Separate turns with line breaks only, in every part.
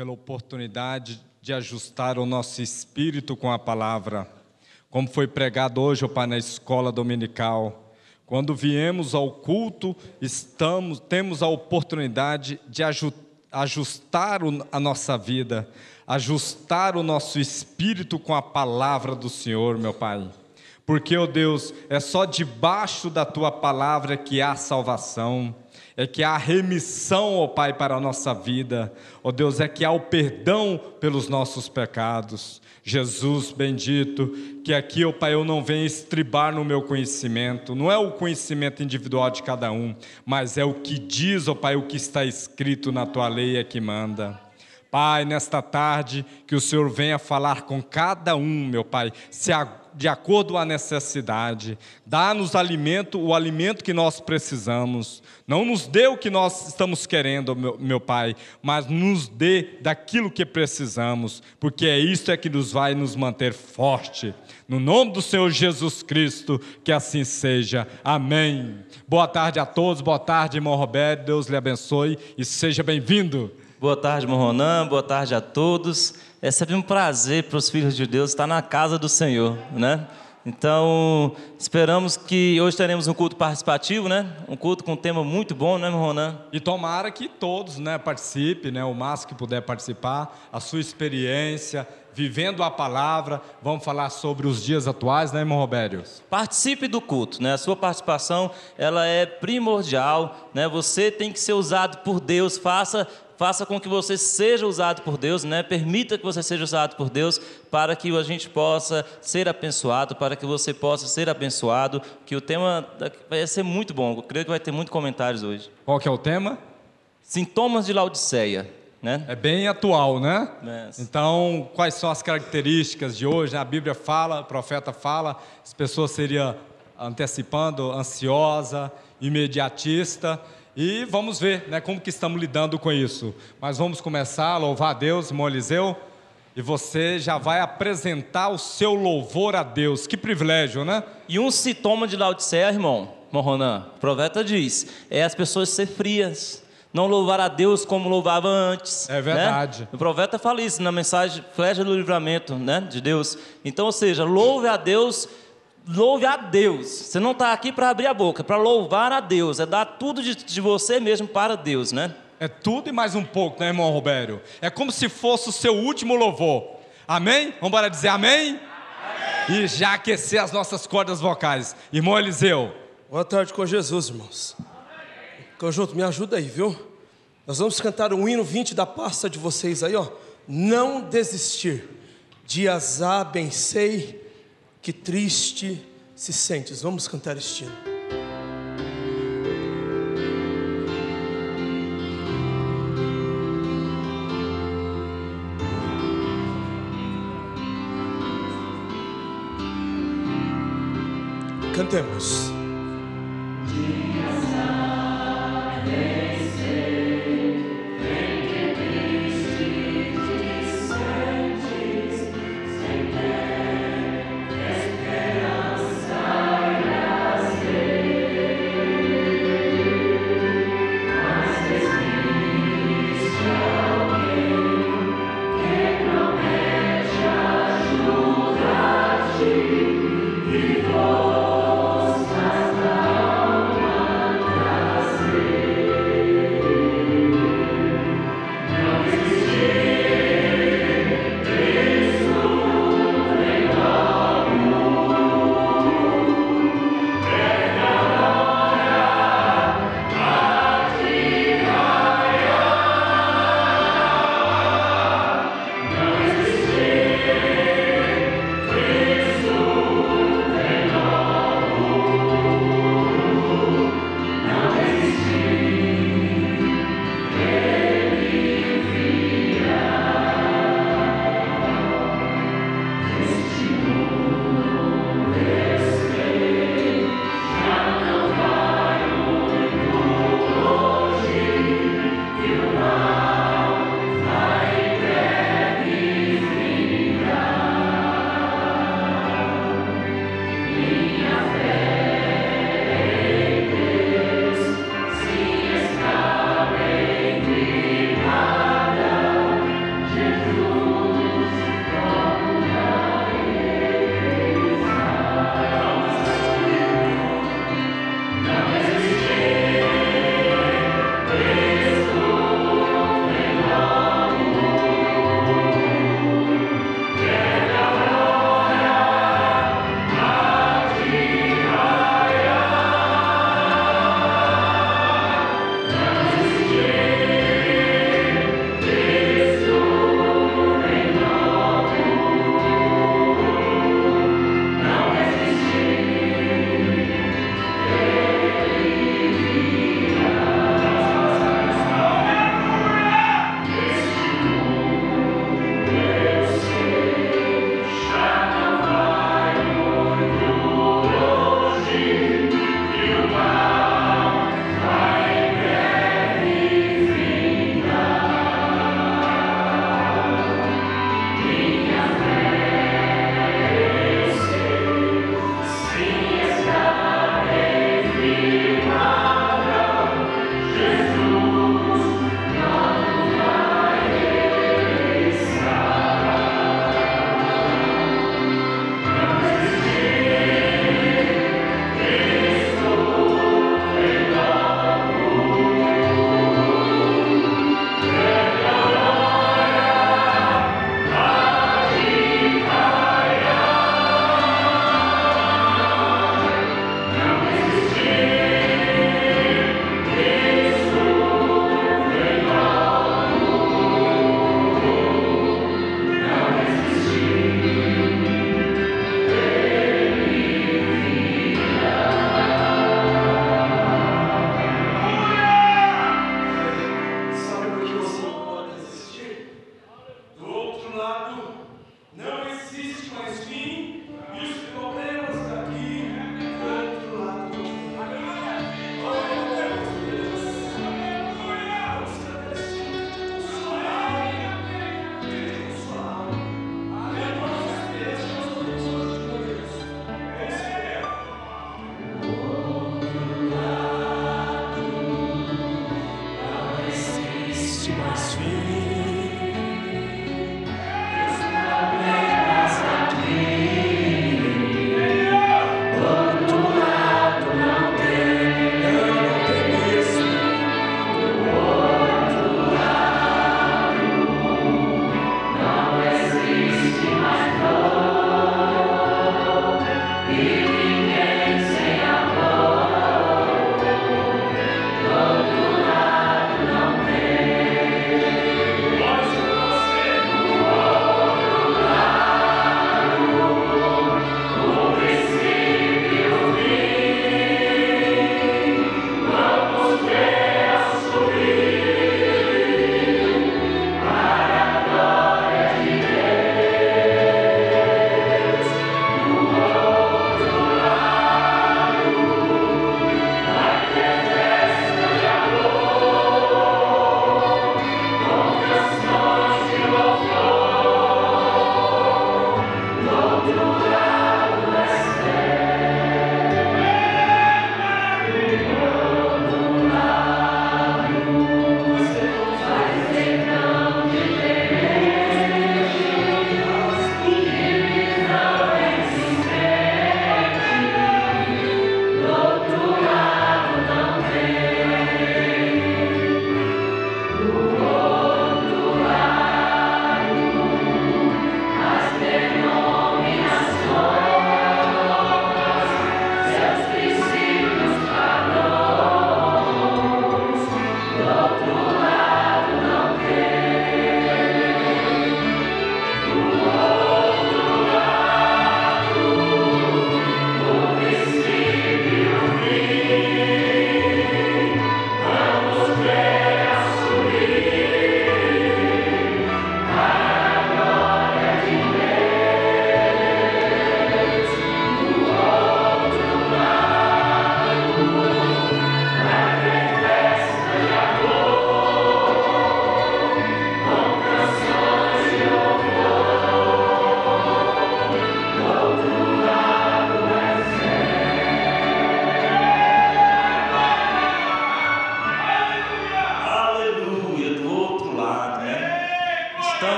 pela oportunidade de ajustar o nosso espírito com a palavra. Como foi pregado hoje, ó Pai, na escola dominical. Quando viemos ao culto, temos a oportunidade de ajustar a nossa vida, ajustar o nosso espírito com a palavra do Senhor, meu Pai. Porque, ó Deus, é só debaixo da Tua palavra que há salvação, é que há remissão, ó Pai, para a nossa vida, ó Deus, é que há o perdão pelos nossos pecados. Jesus bendito, que aqui, ó Pai, eu não venho estribar no meu conhecimento, não é o conhecimento individual de cada um, mas é o que diz, ó Pai, o que está escrito na Tua lei é que manda. Pai, nesta tarde, que o Senhor venha falar com cada um, meu Pai, de acordo com a necessidade. Dá-nos o alimento que nós precisamos. Não nos dê o que nós estamos querendo, meu Pai, mas nos dê daquilo que precisamos, porque é isso que vai nos manter forte. No nome do Senhor Jesus Cristo, que assim seja. Amém. Boa tarde a todos, boa tarde, irmão Roberto, Deus lhe abençoe e seja bem-vindo.
Boa tarde, irmão Ronan, boa tarde a todos. É sempre um prazer para os filhos de Deus estar na casa do Senhor, né? Então, esperamos que hoje teremos um culto participativo, né? Um culto com um tema muito bom, né, irmão Ronan?
E tomara que todos, né, participem, né, o máximo que puder participar, a sua experiência, vivendo a palavra. Vamos falar sobre os dias atuais, né, irmão Robério?
Participe do culto, né? A sua participação, ela é primordial, né? Você tem que ser usado por Deus, faça com que você seja usado por Deus, né? Permita que você seja usado por Deus para que a gente possa ser abençoado, para que você possa ser abençoado, que o tema vai ser muito bom. Eu creio que vai ter muitos comentários hoje.
Qual que é o tema?
Sintomas de Laodiceia, né?
É bem atual, né?
É.
Então, quais são as características de hoje? A Bíblia fala, o profeta fala, as pessoas seriam antecipando, ansiosa, imediatista. E vamos ver, né, como que estamos lidando com isso. Mas vamos começar a louvar a Deus, irmão Eliseu. E você já vai apresentar o seu louvor a Deus. Que privilégio, né?
E um sintoma de Laodiceia, irmão Ronan, o profeta diz, é as pessoas ser frias, não louvar a Deus como louvava antes.
É verdade.
Né? O profeta fala isso na mensagem Flecha do Livramento, né, de Deus. Então, ou seja, louve a Deus. Louve a Deus. Você não está aqui para abrir a boca, para louvar a Deus. É dar tudo de você mesmo para Deus, né?
É tudo e mais um pouco, né, irmão Robério? É como se fosse o seu último louvor. Amém? Vamos para dizer amém? Amém? E já aquecer as nossas cordas vocais. Irmão Eliseu.
Boa tarde com Jesus, irmãos. Conjunto, me ajuda aí, viu? Nós vamos cantar o hino 20 da pasta de vocês aí, ó. Não desistir. Dias há, bem sei, que triste se sentes. Vamos cantar este hino. Cantemos.
Deus.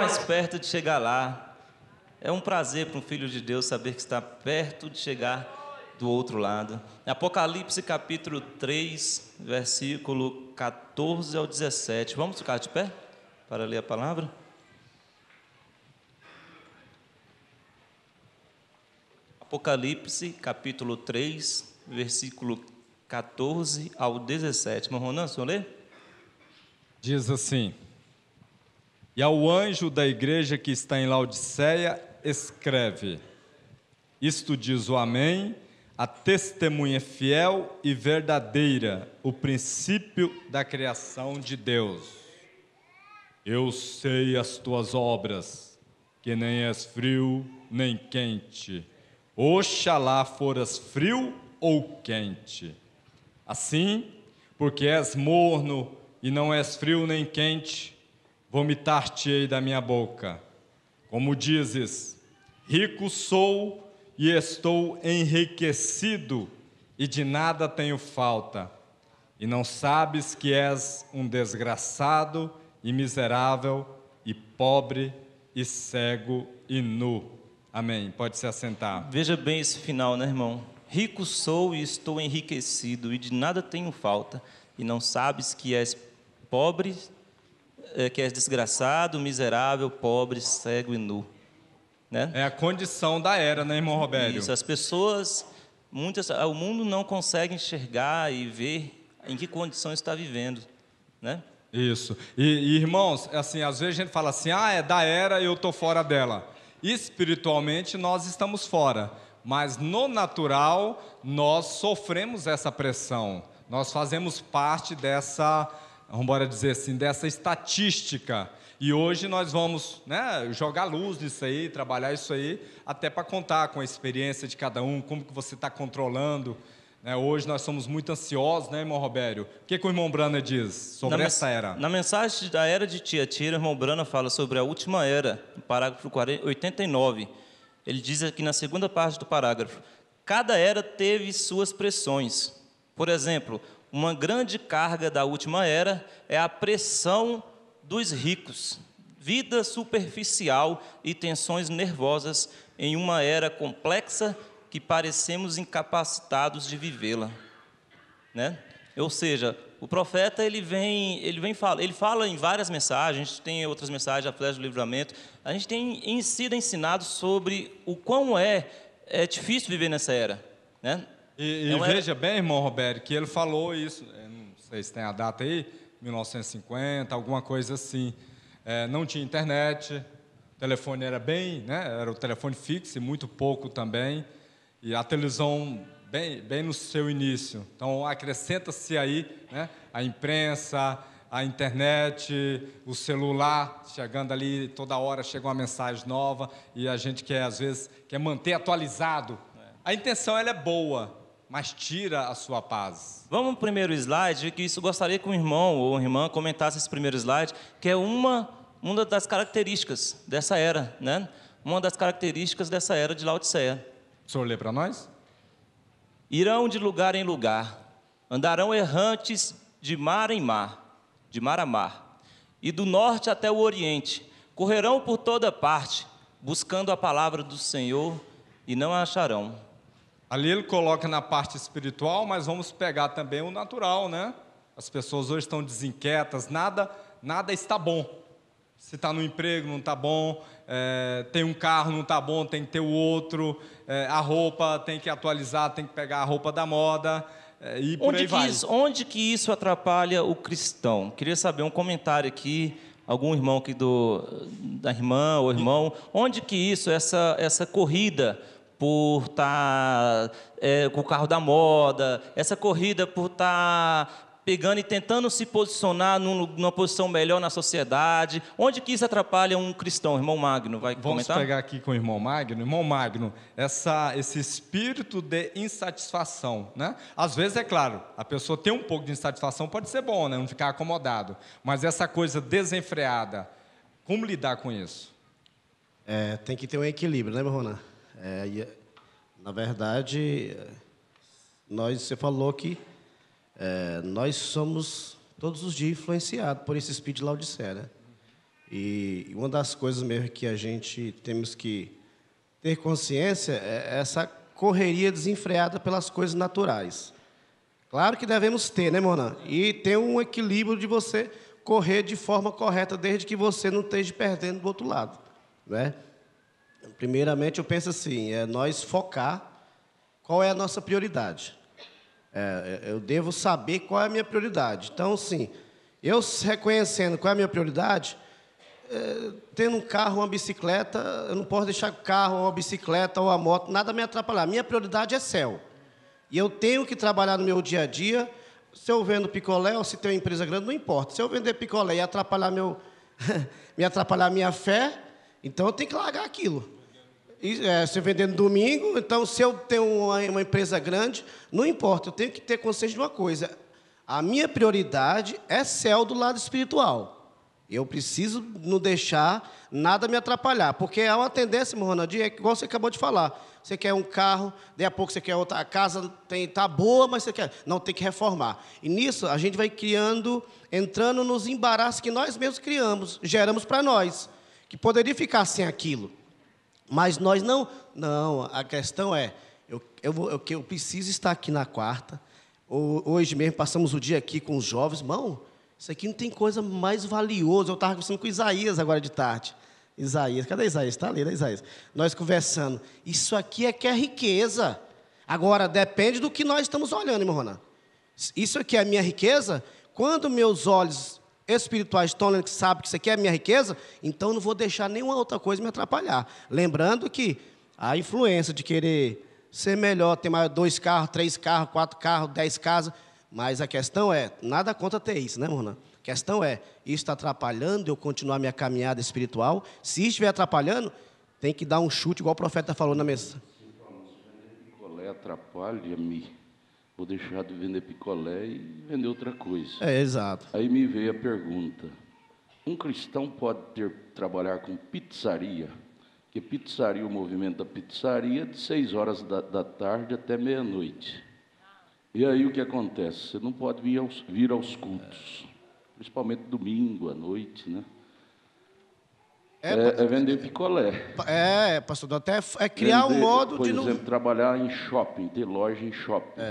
mais perto de chegar lá. É um prazer para um filho de Deus saber que está perto de chegar do outro lado. Apocalipse capítulo 3, versículo 14 ao 17. Vamos ficar de pé para ler a palavra? Apocalipse capítulo 3, versículo 14 ao 17. Irmão Ronan, o senhor lê?
Diz assim: E ao anjo da igreja que está em Laodiceia, escreve: Isto diz o Amém, a testemunha fiel e verdadeira, o princípio da criação de Deus. Eu sei as tuas obras, que nem és frio nem quente. Oxalá foras frio ou quente. Assim, porque és morno e não és frio nem quente, vomitar-te-ei da minha boca. Como dizes, rico sou e estou enriquecido, e de nada tenho falta. E não sabes que és um desgraçado e miserável, e pobre, e cego, e nu. Amém. Pode se assentar.
Veja bem esse final, né, irmão? Rico sou e estou enriquecido, e de nada tenho falta. E não sabes que és pobre, que és desgraçado, miserável, pobre, cego e nu. Né?
É a condição da era, né, irmão Robério?
Isso, as pessoas, o mundo não consegue enxergar e ver em que condição está vivendo, né?
Isso. E irmãos, assim, às vezes a gente fala assim, é da era, eu estou fora dela. Espiritualmente nós estamos fora, mas no natural nós sofremos essa pressão. Nós fazemos parte dessa, vamos dizer assim, dessa estatística. E hoje nós vamos, né, jogar luz nisso aí, trabalhar isso aí, até para contar com a experiência de cada um, como que você está controlando. Né? Hoje nós somos muito ansiosos, né, irmão Robério? O que o irmão Brana diz sobre essa era?
Na mensagem da era de Tiatira, o irmão Brana fala sobre a última era, no parágrafo 89. Ele diz aqui na segunda parte do parágrafo: cada era teve suas pressões. Por exemplo, uma grande carga da última era é a pressão dos ricos, vida superficial e tensões nervosas em uma era complexa que parecemos incapacitados de vivê-la, né? Ou seja, o profeta ele fala em várias mensagens. A gente tem outras mensagens, a flecha do livramento. A gente tem sido ensinado sobre o quão é difícil viver nessa era, né?
E veja bem, irmão Roberto, que ele falou isso, não sei se tem a data aí, 1950, alguma coisa assim. Não tinha internet, o telefone era era o telefone fixo e muito pouco também, e a televisão bem no seu início. Então acrescenta-se aí, né, a imprensa, a internet, o celular, chegando ali, toda hora chega uma mensagem nova, e a gente às vezes quer manter atualizado. A intenção ela é boa, mas tira a sua paz.
Vamos para o primeiro slide, que isso gostaria que um irmão ou irmã comentasse esse primeiro slide, que é uma das características dessa era, né? Uma das características dessa era de Laodiceia.
O senhor lê para nós?
Irão de lugar em lugar, andarão errantes de mar em mar, de mar a mar, e do norte até o oriente, correrão por toda parte, buscando a palavra do Senhor, e não a acharão.
Ali ele coloca na parte espiritual, mas vamos pegar também o natural, né? As pessoas hoje estão desinquietas, nada está bom. Se está no emprego, não está bom, tem um carro, não está bom, tem que ter o outro, a roupa tem que atualizar, tem que pegar a roupa da moda, e por aí vai.
Onde que isso atrapalha o cristão? Queria saber um comentário aqui, algum irmão aqui da irmã ou irmão, onde que isso, essa corrida por estar com o carro da moda, essa corrida por estar pegando e tentando se posicionar numa posição melhor na sociedade, onde que isso atrapalha um cristão? Irmão Magno, vai comentar?
Vamos pegar aqui com o irmão Magno. Irmão Magno, esse espírito de insatisfação, né? Às vezes, é claro, a pessoa tem um pouco de insatisfação, pode ser bom, né? Não ficar acomodado, mas essa coisa desenfreada, como lidar com isso?
Tem que ter um equilíbrio, né, meu Ronan? Na verdade, você falou que nós somos todos os dias influenciados por esse espírito de Laodiceia, né? E uma das coisas mesmo que a gente temos que ter consciência é essa correria desenfreada pelas coisas naturais. Claro que devemos ter, né, Mona? E ter um equilíbrio de você correr de forma correta, desde que você não esteja perdendo do outro lado, né? Primeiramente, eu penso assim, é nós focar qual é a nossa prioridade. Eu devo saber qual é a minha prioridade. Então, sim, eu reconhecendo qual é a minha prioridade, tendo um carro, uma bicicleta, eu não posso deixar o carro, ou a bicicleta, ou a moto, nada me atrapalhar. Minha prioridade é céu. E eu tenho que trabalhar no meu dia a dia. Se eu vendo picolé ou se tem uma empresa grande, não importa. Se eu vender picolé e atrapalhar me atrapalhar a minha fé, então eu tenho que largar aquilo. Se eu vender no domingo, então se eu tenho uma empresa grande, não importa, eu tenho que ter consciência de uma coisa. A minha prioridade é céu do lado espiritual. Eu preciso não deixar nada me atrapalhar, porque há uma tendência, Ronaldinho, é igual você acabou de falar. Você quer um carro, daí a pouco você quer outra. A casa está boa, mas você quer. Não, tem que reformar. E nisso a gente vai entrando nos embaraços que nós mesmos geramos para nós, que poderia ficar sem aquilo. Mas nós não. Não, a questão é, eu preciso estar aqui na quarta. Hoje mesmo passamos o dia aqui com os jovens. Irmão, isso aqui não tem coisa mais valiosa. Eu estava conversando com o Isaías agora de tarde. Isaías, cadê Isaías? Está ali, né, Isaías? Nós conversando. Isso aqui é que é riqueza. Agora, depende do que nós estamos olhando, irmão Ronan. Isso aqui é a minha riqueza. Quando meus olhos espirituais estão olhando que sabem que isso aqui é a minha riqueza, então não vou deixar nenhuma outra coisa me atrapalhar. Lembrando que a influência de querer ser melhor, ter mais 2 carros, 3 carros, 4 carros, 10 casas, mas a questão é, nada contra ter isso, né, Ronan? A questão é, isso está atrapalhando eu continuar minha caminhada espiritual? Se estiver atrapalhando, tem que dar um chute, igual o profeta falou na mesa.
Vender picolé atrapalha-me. Vou deixar de vender picolé e vender outra coisa.
Exato.
Aí me veio a pergunta. Um cristão pode trabalhar com pizzaria? Porque pizzaria, o movimento da pizzaria, de 6 horas da tarde até meia-noite. E aí o que acontece? Você não pode vir aos cultos. Principalmente domingo à noite, né? É vender picolé.
Pastor, até criar um modo de...
Por exemplo, trabalhar em shopping, ter loja em shopping.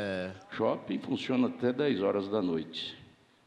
Shopping funciona até 10 horas da noite.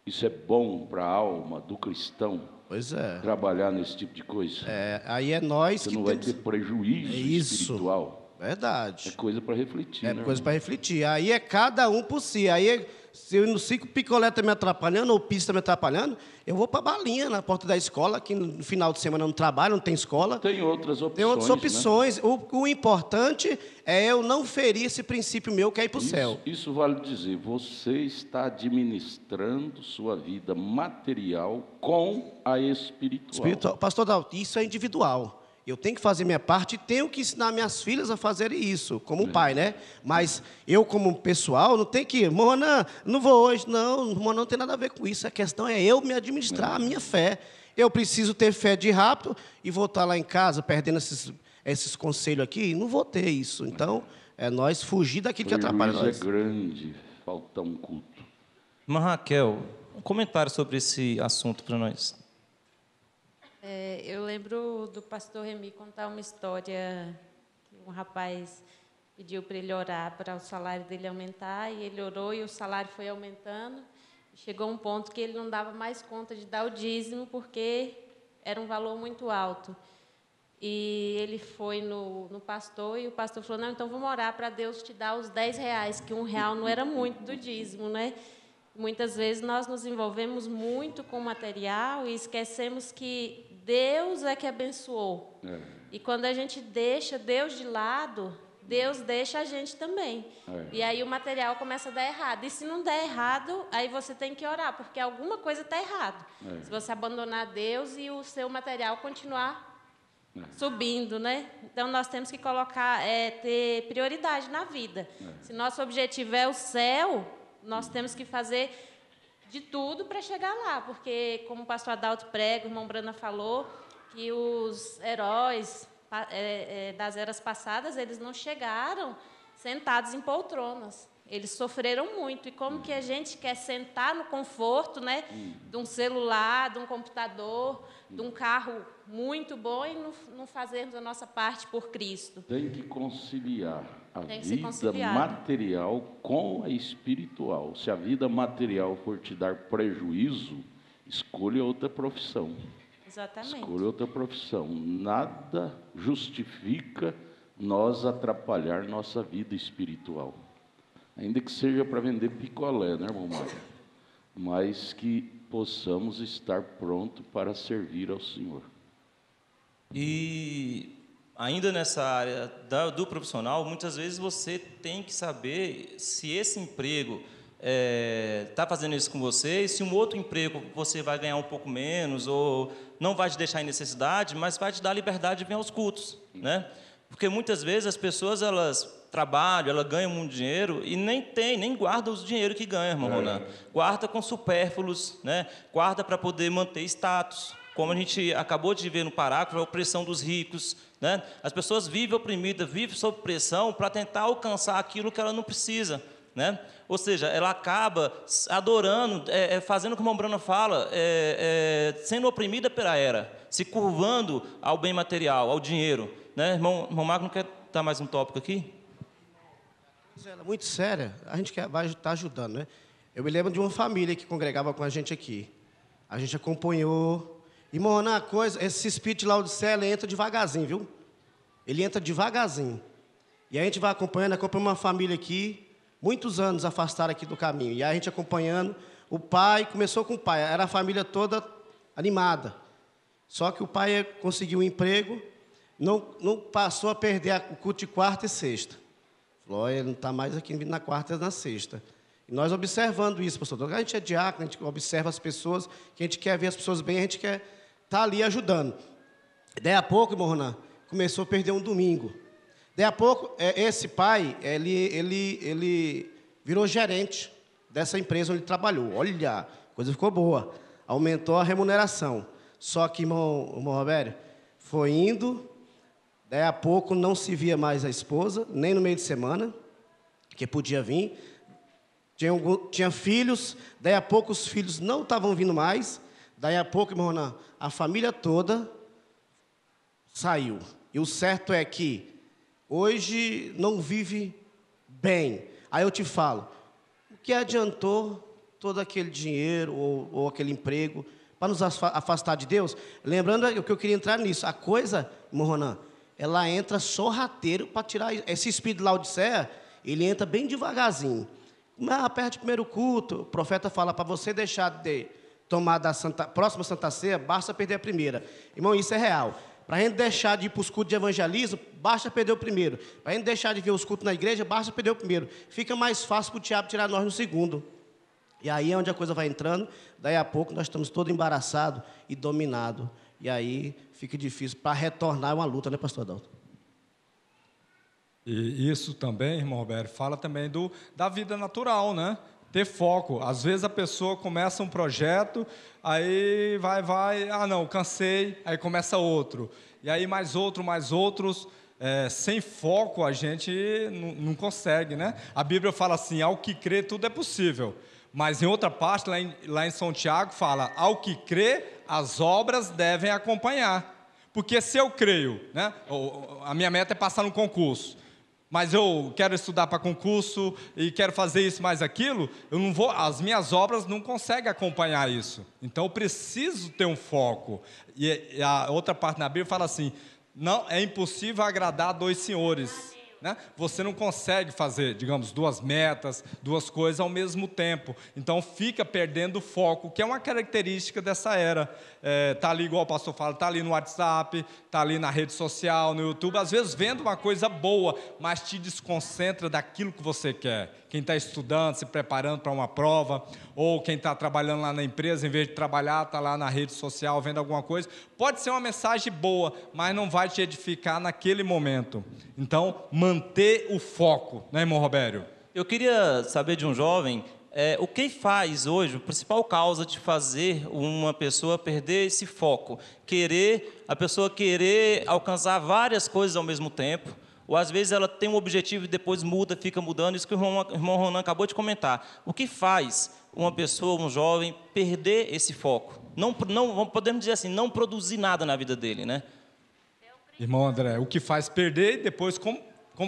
Isso é bom para a alma do cristão?
Pois é.
Trabalhar nesse tipo de coisa?
Aí é nós que
você não vai ter prejuízo espiritual.
Verdade.
É coisa para refletir.
É, né, coisa para refletir. Aí é cada um por si. Aí, se eu não sei que o picolé está me atrapalhando, ou o piso está me atrapalhando, eu vou para a balinha na porta da escola, que no final de semana não trabalho, não tem escola.
Tem outras opções.
Tem outras opções.
Né?
O importante é eu não ferir esse princípio meu, que é ir para o céu.
Isso vale dizer, você está administrando sua vida material com a espiritual.
Pastor Dalton, isso é individual. Eu tenho que fazer minha parte e tenho que ensinar minhas filhas a fazerem isso, como pai, né? Mas eu, como pessoal, não tenho que... Mona, não vou hoje. Não, Mona, não tem nada a ver com isso. A questão é eu me administrar a minha fé. Eu preciso ter fé de rápido e vou estar lá em casa perdendo esses conselhos aqui. Não vou ter isso. Então, é nós fugir daquilo que atrapalha nós.
É grande, falta um culto.
Irmã Raquel, um comentário sobre esse assunto para nós.
Eu lembro do pastor Remy contar uma história que um rapaz pediu para ele orar para o salário dele aumentar, e ele orou e o salário foi aumentando. Chegou um ponto que ele não dava mais conta de dar o dízimo, porque era um valor muito alto. E ele foi no pastor, e o pastor falou, não, então vamos orar para Deus te dar os R$10, que R$1 não era muito do dízimo, né? Muitas vezes nós nos envolvemos muito com o material e esquecemos que Deus é que abençoou. E quando a gente deixa Deus de lado, Deus deixa a gente também. E aí o material começa a dar errado. E se não der errado, aí você tem que orar, porque alguma coisa está errado. Se você abandonar Deus e o seu material continuar subindo, né? Então nós temos que ter prioridade na vida. Se nosso objetivo é o céu, nós temos que fazer de tudo para chegar lá, porque, como o pastor Adalto prega, o irmão Brana falou, que os heróis das eras passadas, eles não chegaram sentados em poltronas. eles sofreram muito. E como que a gente quer sentar no conforto, né, de um celular, de um computador, de um carro muito bom e não fazermos a nossa parte por Cristo?
Tem que conciliar a
Tem que ser
vida
conciliado.
material com a espiritual. Se a vida material for te dar prejuízo, escolha outra profissão.
Exatamente.
Escolha outra profissão. Nada justifica nós atrapalhar nossa vida espiritual. Ainda que seja para vender picolé, né, irmão Mário? Mas que possamos estar prontos para servir ao Senhor.
E ainda nessa área do profissional, muitas vezes você tem que saber se esse emprego está fazendo isso com você, e se um outro emprego você vai ganhar um pouco menos, ou não vai te deixar em necessidade, mas vai te dar liberdade de vir aos cultos, né? Porque muitas vezes as pessoas, elas trabalham, elas ganham muito dinheiro e nem guardam o dinheiro que ganham, irmão Ronan. Guarda com supérfluos, né? Guarda para poder manter status. Como a gente acabou de ver no parágrafo, a opressão dos ricos, né? As pessoas vivem oprimidas, vivem sob pressão para tentar alcançar aquilo que ela não precisa, né? Ou seja, ela acaba adorando, fazendo como a Bruna fala, sendo oprimida pela era, se curvando ao bem material, ao dinheiro, né? Irmão Marco, não quer dar mais um tópico aqui?
Ela é muito séria, a gente vai estar ajudando, né? Eu me lembro de uma família que congregava com a gente aqui. A gente acompanhou. Irmão, na coisa, esse espírito de Laodiceia, ele entra devagarzinho, viu? Ele entra devagarzinho. E a gente vai acompanhando uma família aqui, muitos anos afastaram aqui do caminho. E a gente acompanhando, o pai, começou com o pai, era a família toda animada. Só que o pai conseguiu um emprego, não passou a perder o culto de quarta e sexta. Falou, ele não está mais aqui na quarta e na sexta. E nós observando isso, pastor. A gente é diácono, a gente observa as pessoas, que a gente quer ver as pessoas bem, a gente quer estar ali ajudando. Daí a pouco, irmão Ronan, começou a perder um domingo. Daí a pouco, esse pai, ele virou gerente dessa empresa onde ele trabalhou. Olha, a coisa ficou boa. Aumentou a remuneração. Só que, irmão Roberto, foi indo, daí a pouco não se via mais a esposa, nem no meio de semana, que podia vir. Tinha filhos, daí a pouco os filhos não estavam vindo mais, daí a pouco, irmão Ronan, a família toda saiu. E o certo é que hoje não vive bem. Aí eu te falo, o que adiantou todo aquele dinheiro ou aquele emprego para nos afastar de Deus? Lembrando que eu queria entrar nisso, a coisa, irmão Ronan, ela entra sorrateiro para tirar esse espírito de Laodiceia, ele entra bem devagarzinho. Perto do primeiro culto, o profeta fala para você deixar de tomar da próxima Santa Ceia, basta perder a primeira. Irmão, isso é real. Para a gente deixar de ir para os cultos de evangelismo, basta perder o primeiro. Para a gente deixar de ver os cultos na igreja, basta perder o primeiro. Fica mais fácil para o diabo tirar nós no segundo. E aí é onde a coisa vai entrando, daí a pouco nós estamos todos embaraçados e dominados. E aí fica difícil para retornar uma luta, né, pastor Adalto?
E isso também, irmão Roberto, fala também da vida natural, né? Ter foco. Às vezes a pessoa começa um projeto, aí vai, não, cansei, aí começa outro. E aí mais outros. Sem foco a gente não consegue, né? A Bíblia fala assim, ao que crê tudo é possível. Mas em outra parte, lá em São Tiago, fala, ao que crê, as obras devem acompanhar. Porque se eu creio, né? A minha meta é passar no concurso. Mas eu quero estudar para concurso e quero fazer isso mais aquilo, as minhas obras não conseguem acompanhar isso. Então eu preciso ter um foco. E a outra parte na Bíblia fala assim, não é impossível agradar a dois senhores. Né? Você não consegue fazer, digamos, duas metas, duas coisas ao mesmo tempo. Então fica perdendo o foco, que é uma característica dessa era. Está ali, igual o pastor fala, está ali no WhatsApp, está ali na rede social, no YouTube, às vezes vendo uma coisa boa, mas te desconcentra daquilo que você quer. Quem está estudando, se preparando para uma prova, ou quem está trabalhando lá na empresa, em vez de trabalhar, está lá na rede social vendo alguma coisa. Pode ser uma mensagem boa, mas não vai te edificar naquele momento. Então, manter o foco, né, irmão Robério?
Eu queria saber de um jovem, o que faz hoje, a principal causa de fazer uma pessoa perder esse foco, a pessoa querer alcançar várias coisas ao mesmo tempo, ou às vezes ela tem um objetivo e depois muda, fica mudando. Isso que o irmão Ronan acabou de comentar. O que faz uma pessoa, um jovem, perder esse foco? Não, podemos dizer assim, não produzir nada na vida dele, né?
Irmão André, o que faz perder e depois como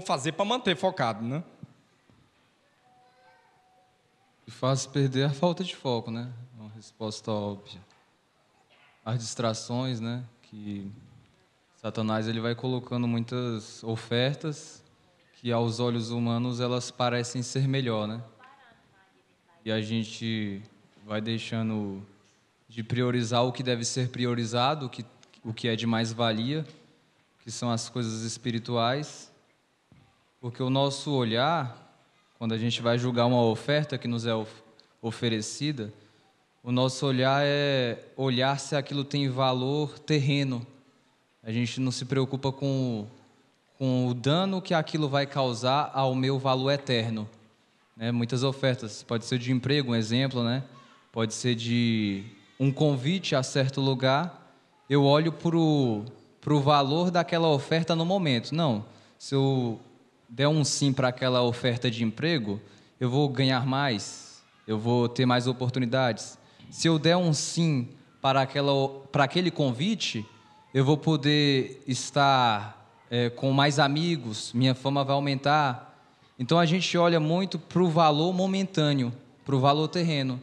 fazer para manter focado, né?
O que faz perder a falta de foco, né? Uma resposta óbvia. As distrações, né? Que Satanás ele vai colocando muitas ofertas que aos olhos humanos elas parecem ser melhor, né? E a gente vai deixando de priorizar o que deve ser priorizado, o que é de mais valia, que são as coisas espirituais, porque o nosso olhar, quando a gente vai julgar uma oferta que nos é oferecida, o nosso olhar é olhar se aquilo tem valor terreno. A gente não se preocupa com o dano que aquilo vai causar ao meu valor eterno. Né? Muitas ofertas, pode ser de emprego, um exemplo, né? Pode ser de um convite a certo lugar, eu olho para o valor daquela oferta no momento. Não, se eu der um sim para aquela oferta de emprego, eu vou ganhar mais, eu vou ter mais oportunidades. Se eu der um sim para aquele convite, eu vou poder estar com mais amigos, minha fama vai aumentar. Então a gente olha muito para o valor momentâneo, para o valor terreno.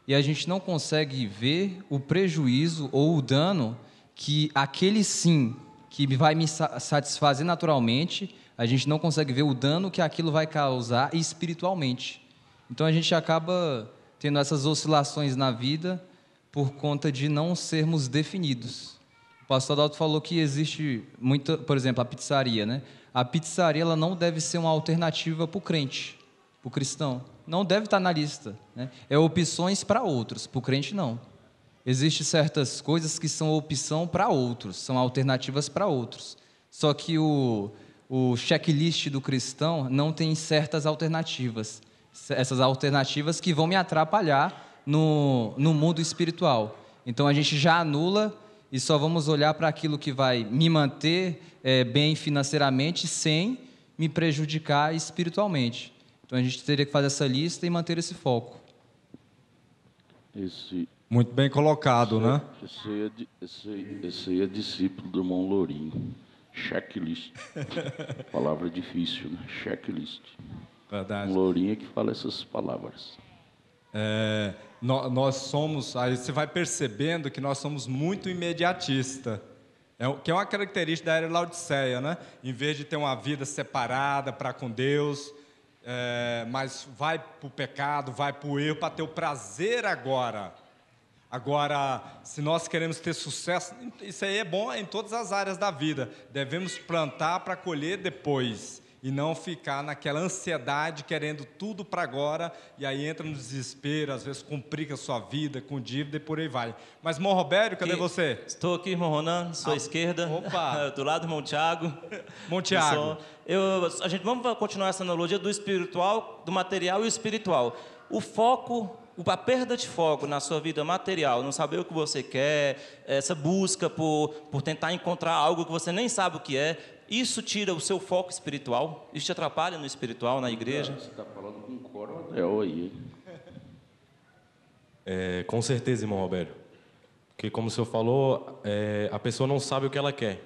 E a gente não consegue ver o prejuízo ou o dano que aquele sim, que vai me satisfazer naturalmente, a gente não consegue ver o dano que aquilo vai causar espiritualmente. Então a gente acaba tendo essas oscilações na vida por conta de não sermos definidos. O pastor Adalto falou que existe muita, por exemplo, a pizzaria, né? A pizzaria ela não deve ser uma alternativa para o crente, para o cristão. Não deve estar na lista, né? É opções para outros, para o crente não. Existem certas coisas que são opção para outros, são alternativas para outros. Só que o checklist do cristão não tem certas alternativas. Essas alternativas que vão me atrapalhar no mundo espiritual. Então a gente já anula e só vamos olhar para aquilo que vai me manter bem financeiramente sem me prejudicar espiritualmente. Então a gente teria que fazer essa lista e manter esse foco.
Muito bem colocado, né?
Esse aí é discípulo do irmão Lourinho. Checklist. Palavra difícil, né? Checklist.
Verdade.
O Lourinho é que fala essas palavras.
Nós somos, aí você vai percebendo que nós somos muito imediatistas. Que é uma característica da era Laodiceia, né? Em vez de ter uma vida separada para com Deus, mas vai para o pecado, vai para o erro, para ter o prazer agora. Agora, se nós queremos ter sucesso, isso aí é bom em todas as áreas da vida. Devemos plantar para colher depois. E não ficar naquela ansiedade, querendo tudo para agora, e aí entra no desespero, às vezes complica a sua vida com dívida e por aí vai. Mas, irmão Robério, cadê você?
Estou aqui, irmão Ronan, sua esquerda.
Opa!
Do lado do irmão Tiago.
Irmão Tiago.
Vamos continuar essa analogia do espiritual, do material e o espiritual. O foco, a perda de foco na sua vida material, não saber o que você quer, essa busca por tentar encontrar algo que você nem sabe o que é, isso tira o seu foco espiritual? Isso te atrapalha no espiritual, na igreja?
Você está falando com um coronel aí.
Com certeza, irmão Roberto. Porque, como o senhor falou, a pessoa não sabe o que ela quer.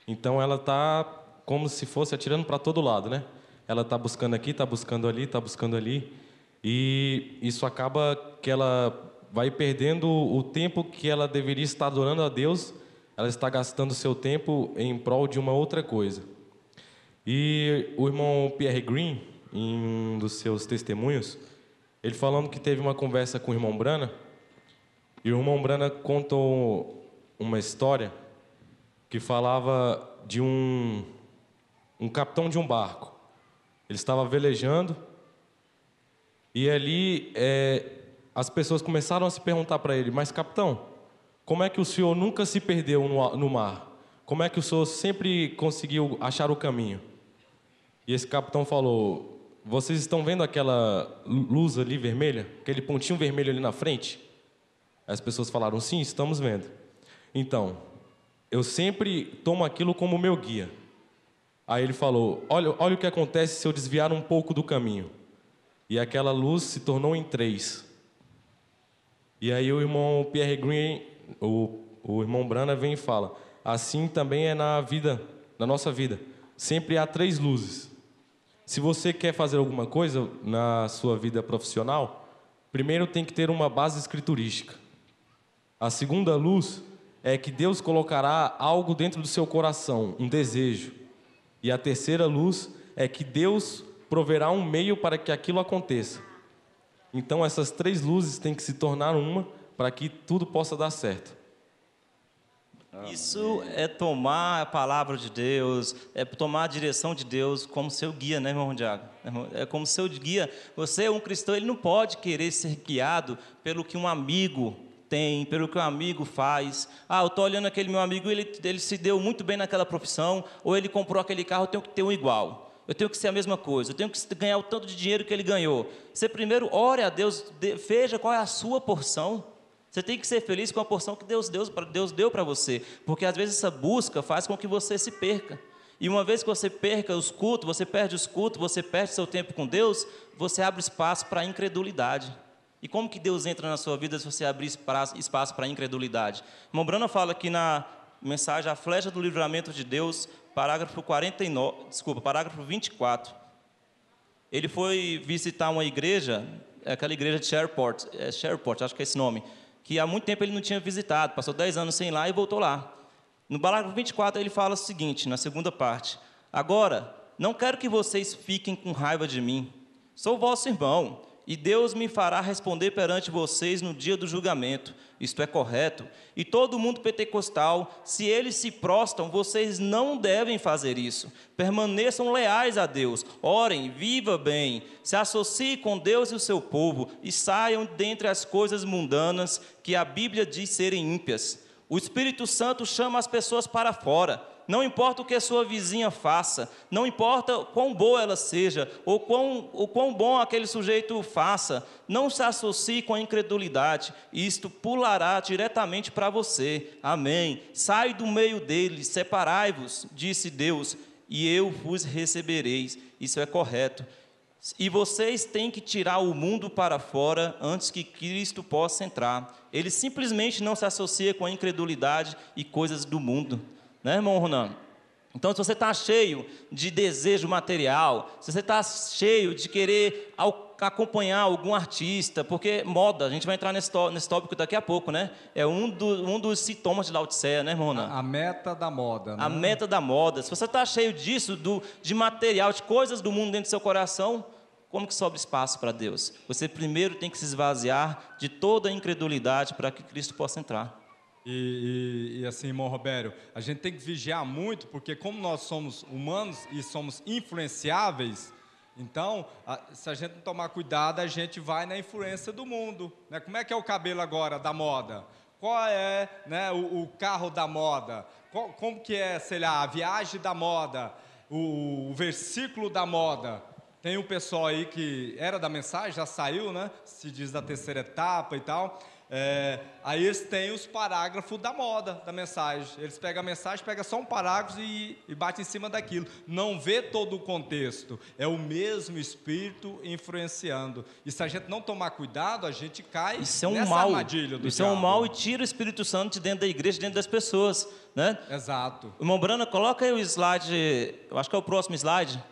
Então, ela está como se fosse atirando para todo lado, né? Ela está buscando aqui, está buscando ali, está buscando ali. E isso acaba que ela vai perdendo o tempo que ela deveria estar adorando a Deus. Ela está gastando seu tempo em prol de uma outra coisa. E o irmão Pierre Green, em um dos seus testemunhos, ele falando que teve uma conversa com o irmão Brana, e o irmão Brana contou uma história que falava de um capitão de um barco. Ele estava velejando, e ali as pessoas começaram a se perguntar para ele: mas capitão, como é que o senhor nunca se perdeu no mar? Como é que o senhor sempre conseguiu achar o caminho? E esse capitão falou: vocês estão vendo aquela luz ali vermelha? Aquele pontinho vermelho ali na frente? As pessoas falaram: sim, estamos vendo. Então, eu sempre tomo aquilo como meu guia. Aí ele falou, olha o que acontece se eu desviar um pouco do caminho. E aquela luz se tornou em 3. E aí o irmão Pierre Green, o irmão Brana vem e fala, assim também é na nossa vida. Sempre há 3 luzes. Se você quer fazer alguma coisa na sua vida profissional, primeiro tem que ter uma base escriturística. A segunda luz é que Deus colocará algo dentro do seu coração, um desejo. E a terceira luz é que Deus proverá um meio para que aquilo aconteça. Então essas 3 luzes têm que se tornar uma para que tudo possa dar certo.
Isso é tomar a palavra de Deus, é tomar a direção de Deus como seu guia, né, irmão Diago? É como seu guia. Você é um cristão, ele não pode querer ser guiado pelo que um amigo tem, pelo que um amigo faz. Eu estou olhando aquele meu amigo, ele se deu muito bem naquela profissão, ou ele comprou aquele carro, eu tenho que ter um igual. Eu tenho que ser a mesma coisa, eu tenho que ganhar o tanto de dinheiro que ele ganhou. Você primeiro ore a Deus, veja qual é a sua porção. Você tem que ser feliz com a porção que Deus deu para você, porque às vezes essa busca faz com que você se perca. E uma vez que você perca os cultos, você perde os cultos, você perde seu tempo com Deus, você abre espaço para a incredulidade. E como que Deus entra na sua vida se você abrir espaço para a incredulidade? Irmão Brana fala aqui na mensagem, a flecha do livramento de Deus, parágrafo 24. Ele foi visitar uma igreja, aquela igreja de Shreveport, acho que é esse nome, que há muito tempo ele não tinha visitado, passou 10 anos sem ir lá e voltou lá. No parágrafo 24 ele fala o seguinte, na segunda parte: agora, não quero que vocês fiquem com raiva de mim, sou vosso irmão, e Deus me fará responder perante vocês no dia do julgamento. Isto é correto. E todo mundo pentecostal, se eles se prostram, vocês não devem fazer isso. Permaneçam leais a Deus, orem, vivam bem, se associem com Deus e o seu povo, e saiam dentre as coisas mundanas que a Bíblia diz serem ímpias. O Espírito Santo chama as pessoas para fora. Não importa o que a sua vizinha faça, não importa quão boa ela seja, ou quão bom aquele sujeito faça, não se associe com a incredulidade, isto pulará diretamente para você. Amém. Sai do meio deles, separai-vos, disse Deus, e eu vos recebereis. Isso é correto. E vocês têm que tirar o mundo para fora antes que Cristo possa entrar. Ele simplesmente não se associa com a incredulidade e coisas do mundo. Né, irmão Ronan? Então, se você está cheio de desejo material, se você está cheio de querer acompanhar algum artista, porque moda, a gente vai entrar nesse tópico daqui a pouco, né? É um dos sintomas de Laodiceia, né, irmão Ronan?
A meta da moda, né?
A meta da moda. Se você está cheio disso, de material, de coisas do mundo dentro do seu coração, como que sobra espaço para Deus? Você primeiro tem que se esvaziar de toda a incredulidade para que Cristo possa entrar.
E assim, irmão Robério, a gente tem que vigiar muito, porque como nós somos humanos e somos influenciáveis, então, se a gente não tomar cuidado, a gente vai na influência do mundo, né? Como é que é o cabelo agora da moda? Qual é, né, o carro da moda? Como que é, sei lá, a viagem da moda? O versículo da moda? Tem um pessoal aí que era da mensagem, já saiu, né? Se diz da terceira etapa e tal. Aí eles têm os parágrafos da moda, da mensagem. Eles pegam a mensagem, pegam só um parágrafo e batem em cima daquilo. Não vê todo o contexto. É o mesmo Espírito influenciando. E se a gente não tomar cuidado, a gente cai nessa armadilha do
Isso é um mal e tira o Espírito Santo de dentro da igreja, de dentro das pessoas, né?
Exato.
Irmão Brana, coloca aí o slide, eu acho que é o próximo slide,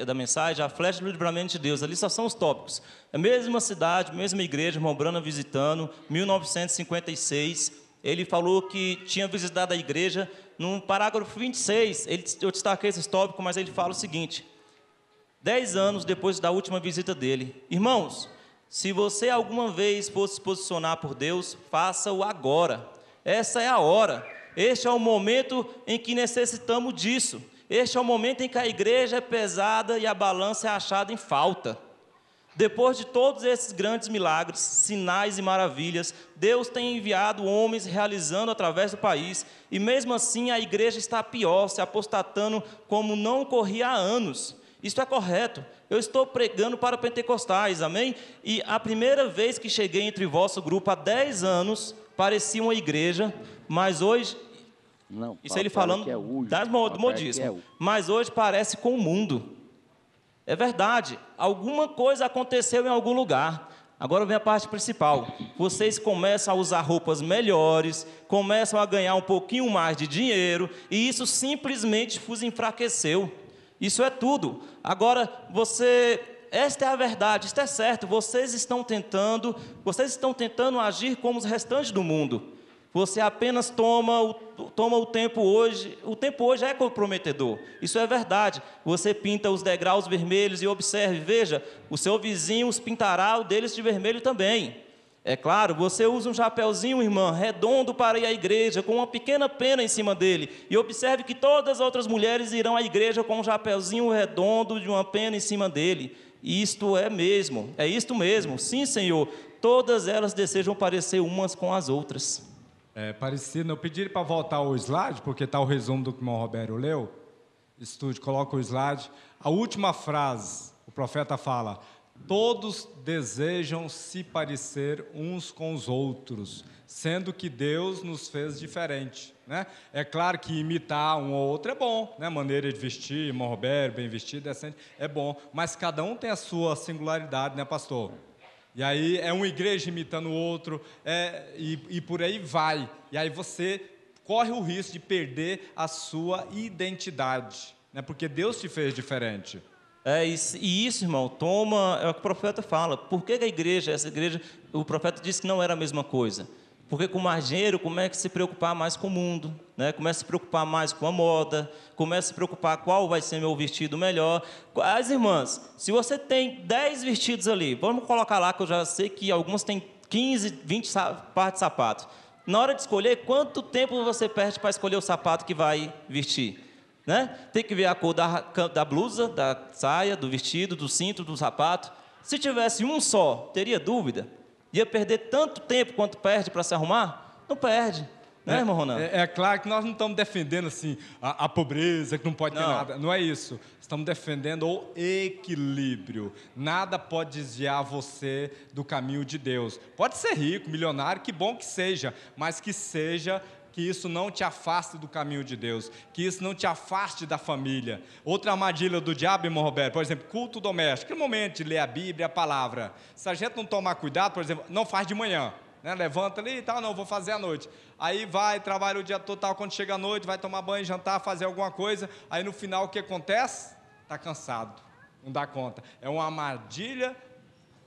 da mensagem, a flecha do livramento de Deus. Ali só são os tópicos. A mesma cidade, mesma igreja, irmão Brana visitando, 1956, ele falou que tinha visitado a igreja. No parágrafo 26, eu destaquei esse tópico, mas ele fala o seguinte: 10 anos depois da última visita dele. Irmãos, se você alguma vez fosse se posicionar por Deus, faça-o agora. Essa é a hora. Este é o momento em que necessitamos disso. Este é o momento em que a igreja é pesada e a balança é achada em falta. Depois de todos esses grandes milagres, sinais e maravilhas, Deus tem enviado homens realizando através do país, e mesmo assim a igreja está pior, se apostatando como não ocorria há anos. Isto é correto. Eu estou pregando para pentecostais, amém? E a primeira vez que cheguei entre vosso grupo, há 10 anos, parecia uma igreja, mas hoje
Não,
Isso ele
fala
falando
que é hoje,
do
fala que
modismo.
é hoje.
Mas hoje parece com o mundo. É verdade. Alguma coisa aconteceu em algum lugar. Agora vem a parte principal. Vocês começam a usar roupas melhores, começam a ganhar um pouquinho mais de dinheiro, e isso simplesmente vos enfraqueceu. Isso é tudo. Agora, esta é a verdade, isto é certo. Vocês estão tentando agir como os restantes do mundo. Você apenas toma o tempo hoje. O tempo hoje é comprometedor. Isso é verdade. Você pinta os degraus vermelhos e observe, veja, o seu vizinho os pintará o deles de vermelho também. É claro, você usa um chapeuzinho, irmã, redondo para ir à igreja, com uma pequena pena em cima dele. E observe que todas as outras mulheres irão à igreja com um chapeuzinho redondo de uma pena em cima dele. Isto é mesmo, é isto mesmo. Sim, Senhor, todas elas desejam parecer umas com as outras.
É parecido. Eu pedi para voltar o slide, porque está o resumo do que o irmão Roberto leu. Estúdio, coloca o slide. A última frase, o profeta fala: todos desejam se parecer uns com os outros, sendo que Deus nos fez diferente. Né? É claro que imitar um ou outro é bom, né? Maneira de vestir, irmão Roberto, bem vestido, decente, é bom. Mas cada um tem a sua singularidade, né, pastor? E aí é uma igreja imitando o outro, e por aí vai. E aí você corre o risco de perder a sua identidade, né? Porque Deus te fez diferente.
E isso, irmão, é o que o profeta fala. Por que essa igreja, o profeta disse que não era a mesma coisa? Porque com mais dinheiro começa a se preocupar mais com o mundo, né? Começa a se preocupar mais com a moda, começa a se preocupar qual vai ser meu vestido melhor. As irmãs, se você tem 10 vestidos ali, vamos colocar lá que eu já sei que alguns têm 15, 20 pares de sapatos. Na hora de escolher, quanto tempo você perde para escolher o sapato que vai vestir? Né? Tem que ver a cor da blusa, da saia, do vestido, do cinto, do sapato. Se tivesse um só, teria dúvida? Ia perder tanto tempo quanto perde para se arrumar? Não perde, né, irmão Ronan?
É claro que nós não estamos defendendo assim, a pobreza, que não pode ter nada. Não é isso. Estamos defendendo o equilíbrio. Nada pode desviar você do caminho de Deus. Pode ser rico, milionário, que bom que seja, mas que isso não te afaste do caminho de Deus, que isso não te afaste da família. Outra armadilha do diabo, irmão Roberto, por exemplo, culto doméstico. Que momento de ler a Bíblia, a palavra. Se a gente não tomar cuidado, por exemplo, não faz de manhã, né? Levanta ali e tal, não, vou fazer à noite. Aí vai, trabalha o dia todo, tal, quando chega à noite, vai tomar banho, jantar, fazer alguma coisa. Aí no final o que acontece? Está cansado, não dá conta. É uma armadilha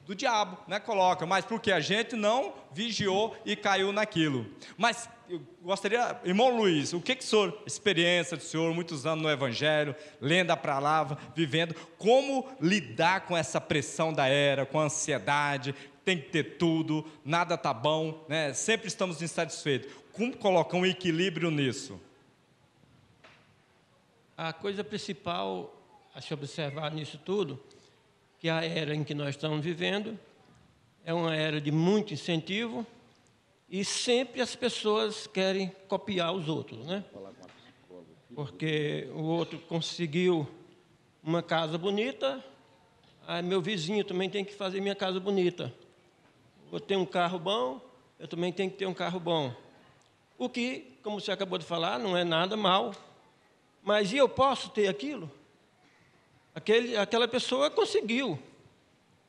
do diabo, né? Coloca, mas porque a gente não vigiou e caiu naquilo. Mas eu gostaria, irmão Luiz, o que o senhor, experiência do senhor, muitos anos no Evangelho, lendo a palavra, vivendo, como lidar com essa pressão da era, com a ansiedade, tem que ter tudo, nada está bom, né? Sempre estamos insatisfeitos. Como colocar um equilíbrio nisso?
A coisa principal a se observar nisso tudo, que a era em que nós estamos vivendo é uma era de muito incentivo e sempre as pessoas querem copiar os outros, né? Porque o outro conseguiu uma casa bonita, aí meu vizinho também tem que fazer minha casa bonita. Eu tenho um carro bom, eu também tenho que ter um carro bom. O que, como você acabou de falar, não é nada mal. Mas e eu posso ter aquilo? Aquela pessoa conseguiu.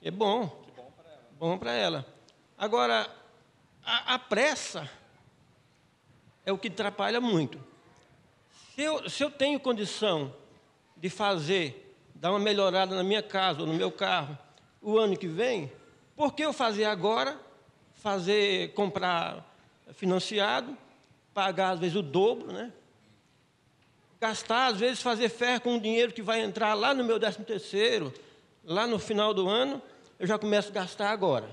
É bom. Bom para ela. Agora, a pressa é o que atrapalha muito. Se eu tenho condição de dar uma melhorada na minha casa ou no meu carro o ano que vem, por que eu fazer agora, comprar financiado, pagar às vezes o dobro, né? Gastar, às vezes, fazer fé com o dinheiro que vai entrar lá no meu 13º, lá no final do ano, eu já começo a gastar agora.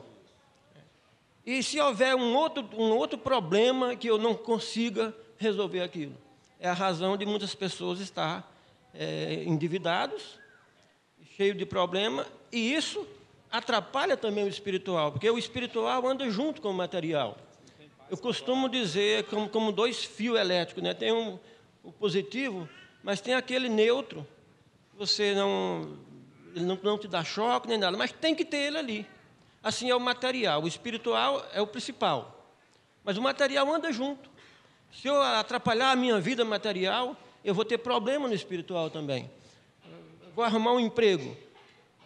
E se houver um outro problema que eu não consiga resolver aquilo, é a razão de muitas pessoas estar endividados, cheio de problema, e isso atrapalha também o espiritual, porque o espiritual anda junto com o material. Eu costumo dizer como 2 fios elétricos, né? Tem o positivo, mas tem aquele neutro, ele não te dá choque nem nada, mas tem que ter ele ali. Assim é o material, o espiritual é o principal, mas o material anda junto. Se eu atrapalhar a minha vida material, eu vou ter problema no espiritual também. Vou arrumar um emprego.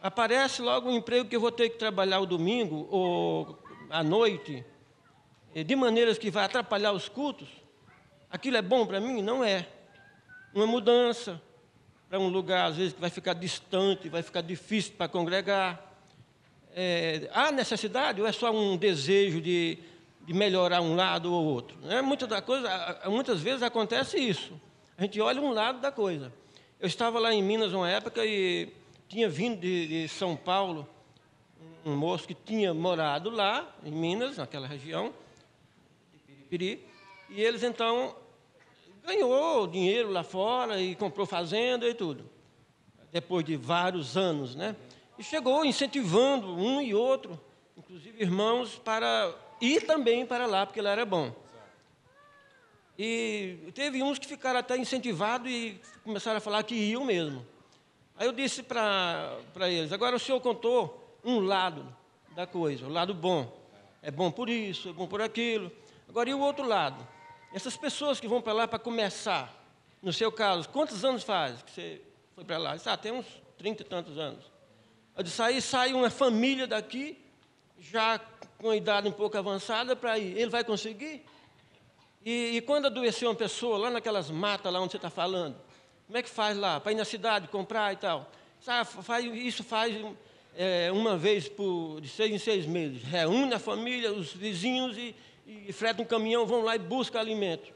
Aparece logo um emprego que eu vou ter que trabalhar o domingo ou à noite, de maneiras que vai atrapalhar os cultos. Aquilo é bom para mim? Não é. Uma mudança para um lugar, às vezes, que vai ficar distante, vai ficar difícil para congregar. Há necessidade ou é só um desejo de melhorar um lado ou outro? Muitas vezes acontece isso. A gente olha um lado da coisa. Eu estava lá em Minas uma época e tinha vindo de São Paulo um moço que tinha morado lá, em Minas, naquela região, de Piripiri, e eles, então, ganhou dinheiro lá fora e comprou fazenda e tudo, depois de vários anos, né? E chegou incentivando um e outro, inclusive irmãos, para ir também para lá, porque lá era bom. E teve uns que ficaram até incentivados e começaram a falar que iam mesmo. Aí eu disse para eles, agora o senhor contou um lado da coisa, o lado bom. É bom por isso, é bom por aquilo. Agora, e o outro lado? Essas pessoas que vão para lá para começar, no seu caso, quantos anos faz que você foi para lá? Tem uns 30 e tantos anos. Eu disse, aí sai uma família daqui, já com a idade um pouco avançada, para ir. Ele vai conseguir? E quando adoecer uma pessoa, lá naquelas matas, lá onde você está falando, como é que faz lá? Para ir na cidade, comprar e tal. Isso faz uma vez de 6 em 6 meses. Reúne a família, os vizinhos e freta um caminhão, vão lá e busca alimento.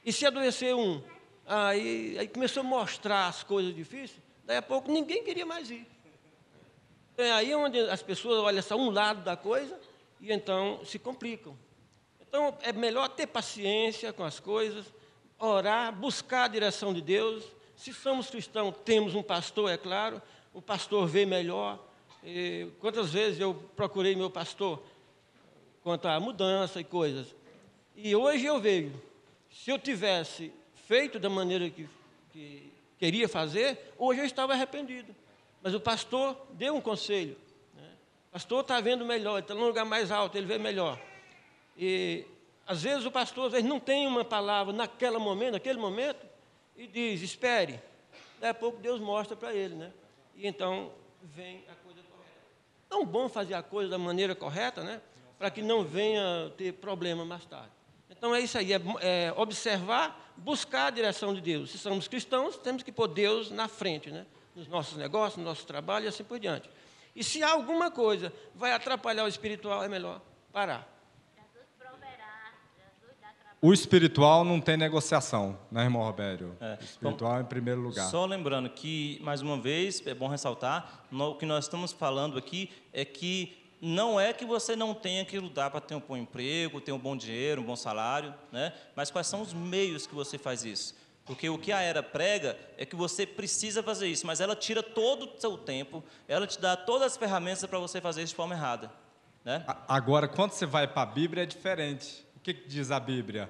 E se adoecer um? Aí começou a mostrar as coisas difíceis, daí a pouco ninguém queria mais ir. Então, aí é onde as pessoas olham só um lado da coisa e então se complicam. Então, é melhor ter paciência com as coisas, orar, buscar a direção de Deus. Se somos cristãos, temos um pastor, é claro, o pastor vê melhor. Quantas vezes eu procurei meu pastor quanto à mudança e coisas. E hoje eu vejo, se eu tivesse feito da maneira que queria fazer, hoje eu estava arrependido. Mas o pastor deu um conselho, né? O pastor está vendo melhor, está num lugar mais alto, ele vê melhor. E, às vezes, o pastor não tem uma palavra naquele momento, e diz, espere. Daí a pouco Deus mostra para ele, né? E então vem a coisa correta. Tão bom fazer a coisa da maneira correta, né? Para que não venha ter problema mais tarde. Então é isso aí, é observar, buscar a direção de Deus. Se somos cristãos, temos que pôr Deus na frente, né? Nos nossos negócios, no nosso trabalho e assim por diante. E se alguma coisa vai atrapalhar o espiritual, é melhor parar.
O espiritual não tem negociação, né, irmão Robério? O espiritual em primeiro lugar.
Só lembrando que, mais uma vez, é bom ressaltar, o que nós estamos falando aqui é que não é que você não tenha que lutar para ter um bom emprego, ter um bom dinheiro, um bom salário, né? Mas quais são os meios que você faz isso? Porque o que a era prega é que você precisa fazer isso, mas ela tira todo o seu tempo, ela te dá todas as ferramentas para você fazer isso de forma errada, né?
Agora, quando você vai para a Bíblia, é diferente. O que diz a Bíblia?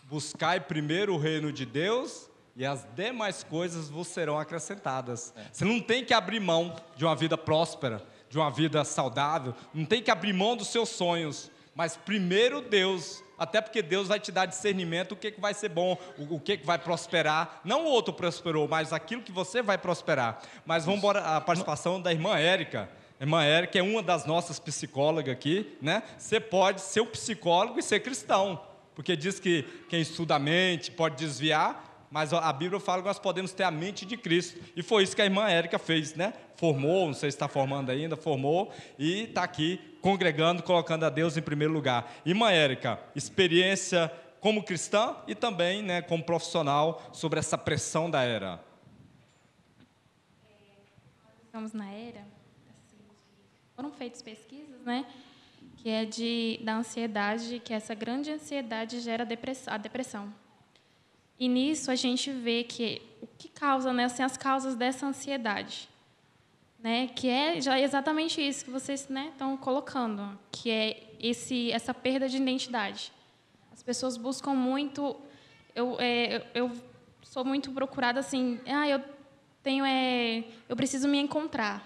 Buscai primeiro o reino de Deus e as demais coisas vos serão acrescentadas. Você não tem que abrir mão de uma vida próspera, de uma vida saudável, não tem que abrir mão dos seus sonhos, mas primeiro Deus, até porque Deus vai te dar discernimento, o que vai ser bom, o que vai prosperar, não o outro prosperou, mas aquilo que você vai prosperar. Mas vamos embora, a participação da irmã Érica. A irmã Érica é uma das nossas psicólogas aqui, né? Você pode ser um psicólogo e ser cristão, porque diz que quem estuda a mente pode desviar, mas a Bíblia fala que nós podemos ter a mente de Cristo. E foi isso que a irmã Érica fez, né? Formou, não sei se está formando ainda, formou e está aqui congregando, colocando a Deus em primeiro lugar. Irmã Érica, experiência como cristã e também, né, como profissional sobre essa pressão da era.
Estamos na era, assim, foram feitas pesquisas, né? Que é da ansiedade, que essa grande ansiedade gera a depressão. E nisso a gente vê que o que causa, né, assim, as causas dessa ansiedade, né, que é já exatamente isso que vocês, né, estão colocando, que é essa perda de identidade. As pessoas buscam muito, eu sou muito procurada assim, eu preciso me encontrar,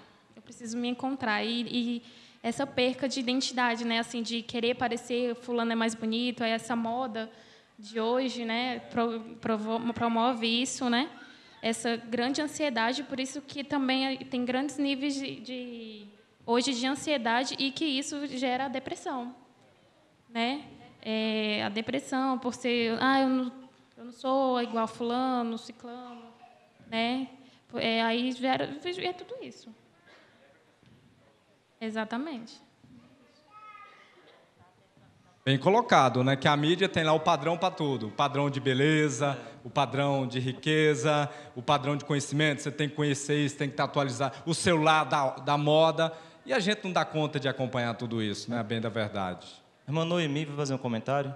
e essa perca de identidade, né, assim, de querer parecer fulano é mais bonito, essa moda de hoje, né, promove isso, né, essa grande ansiedade, por isso que também tem grandes níveis hoje de ansiedade e que isso gera a depressão, né? A depressão por ser, eu não sou igual fulano, ciclano, né? Aí gera tudo isso. Exatamente.
Bem colocado, né? Que a mídia tem lá o padrão para tudo. O padrão de beleza, o padrão de riqueza, o padrão de conhecimento. Você tem que conhecer isso, tem que estar atualizado. O celular da moda. E a gente não dá conta de acompanhar tudo isso, né? Bem da verdade.
Irmã Noemi, vai fazer um comentário?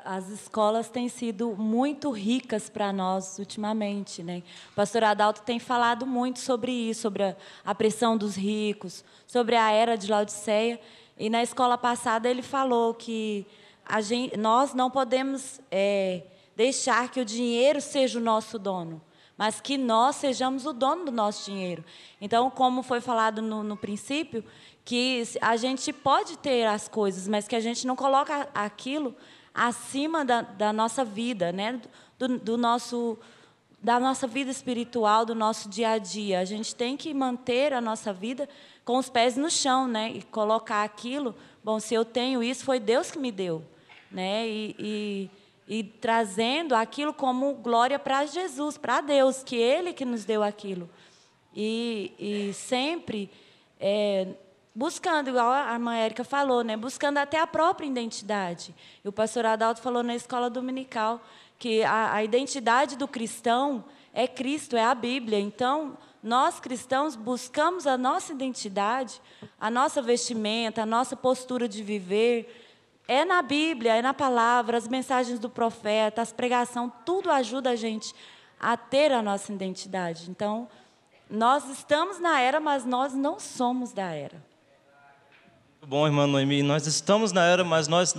As escolas têm sido muito ricas para nós ultimamente, né? O pastor Adalto tem falado muito sobre isso, sobre a pressão dos ricos, sobre a era de Laodiceia. E na escola passada ele falou que nós não podemos deixar que o dinheiro seja o nosso dono, mas que nós sejamos o dono do nosso dinheiro. Então, como foi falado no princípio, que a gente pode ter as coisas, mas que a gente não coloca aquilo acima da nossa vida, né? Da nossa vida espiritual, do nosso dia a dia. A gente tem que manter a nossa vida com os pés no chão, né? E colocar aquilo, bom, se eu tenho isso, foi Deus que me deu, né? E trazendo aquilo como glória para Jesus, para Deus, que Ele que nos deu aquilo. E sempre buscando, igual a irmã Érica falou, né? Buscando até a própria identidade. E o pastor Adalto falou na escola dominical que a identidade do cristão é Cristo, é a Bíblia. Então, nós cristãos buscamos a nossa identidade, a nossa vestimenta, a nossa postura de viver. É na Bíblia, é na palavra, as mensagens do profeta, as pregações, tudo ajuda a gente a ter a nossa identidade. Então, nós estamos na era, mas nós não somos da era.
Muito bom, irmã Noemi. Nós estamos na era, mas nós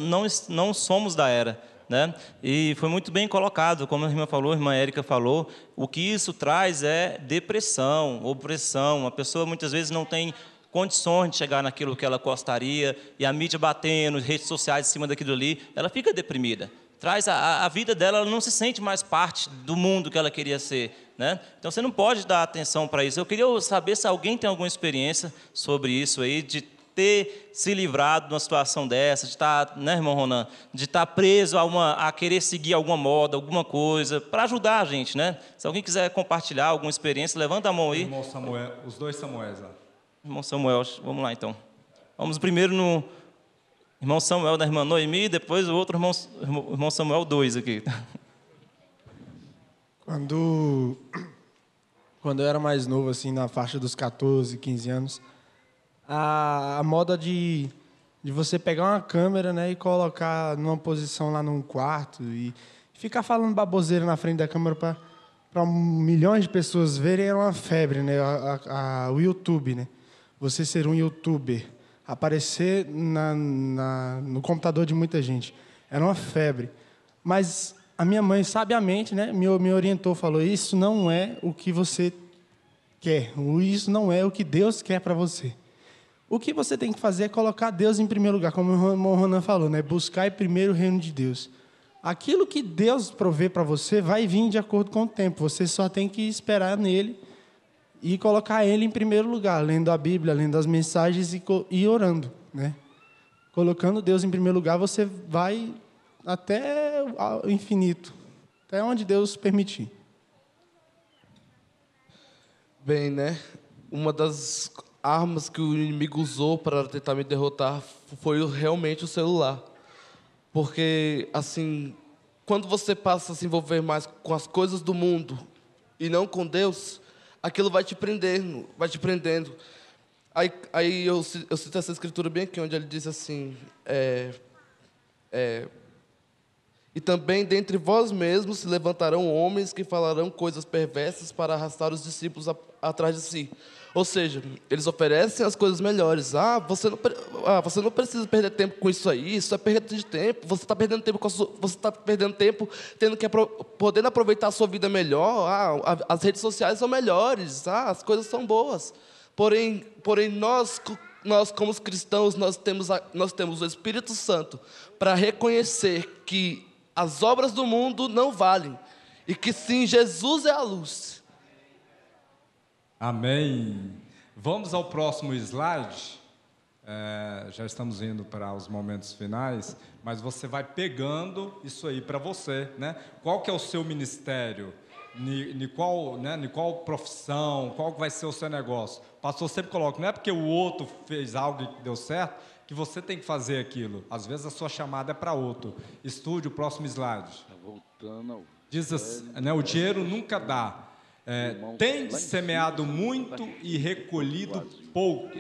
não somos da era, né? E foi muito bem colocado, como a irmã falou, a irmã Érica falou, o que isso traz é depressão, opressão. A pessoa muitas vezes não tem condições de chegar naquilo que ela gostaria, e a mídia batendo, redes sociais em cima daquilo ali, ela fica deprimida. Traz a vida dela, ela não se sente mais parte do mundo que ela queria ser, né? Então você não pode dar atenção para isso. Eu queria saber se alguém tem alguma experiência sobre isso aí, de ter se livrado de uma situação dessa, de estar, né, irmão Ronan, de estar preso a querer seguir alguma moda, alguma coisa, para ajudar a gente, né? Se alguém quiser compartilhar alguma experiência, levanta a mão aí.
Irmão Samuel, os dois Samuéis lá.
Irmão Samuel, vamos lá então. Vamos primeiro no irmão Samuel da irmã Noemi, depois o outro irmão Samuel 2 aqui.
Quando eu era mais novo, assim, na faixa dos 14, 15 anos, a moda de você pegar uma câmera, né, e colocar numa posição lá num quarto e ficar falando baboseira na frente da câmera para milhões de pessoas verem era uma febre, né, o YouTube, né? Você ser um youtuber, aparecer no computador de muita gente, era uma febre. Mas a minha mãe, sabiamente, né, me orientou, falou, isso não é o que você quer, isso não é o que Deus quer para você. O que você tem que fazer é colocar Deus em primeiro lugar, como o irmão Ronan falou, né? Buscar primeiro o reino de Deus. Aquilo que Deus provê para você vai vir de acordo com o tempo. Você só tem que esperar nele e colocar ele em primeiro lugar, lendo a Bíblia, lendo as mensagens e orando, né? Colocando Deus em primeiro lugar, você vai até o infinito, até onde Deus permitir.
Bem, né? Uma das armas que o inimigo usou para tentar me derrotar foi realmente o celular. Porque, assim, quando você passa a se envolver mais com as coisas do mundo e não com Deus, aquilo vai te prendendo, vai te prendendo. Aí eu cito essa escritura bem aqui, onde ele diz assim, e também dentre vós mesmos se levantarão homens que falarão coisas perversas para arrastar os discípulos atrás de si. Ou seja, eles oferecem as coisas melhores. Você não precisa perder tempo com isso aí, isso é perda de tempo. Você está perdendo tempo tendo que podendo aproveitar a sua vida melhor. As redes sociais são melhores, as coisas são boas. Porém nós nós como cristãos, nós temos o Espírito Santo para reconhecer que as obras do mundo não valem e que sim, Jesus é a luz.
Amém. Vamos ao próximo slide. Já estamos indo para os momentos finais, mas você vai pegando isso aí para você, né? Qual que é o seu ministério? Qual profissão? Qual vai ser o seu negócio? O pastor sempre coloca, não é porque o outro fez algo que deu certo que você tem que fazer aquilo. Às vezes a sua chamada é para outro. Estude o próximo slide. Diz assim, né, o dinheiro nunca dá. Tendes semeado muito e recolhido pouco.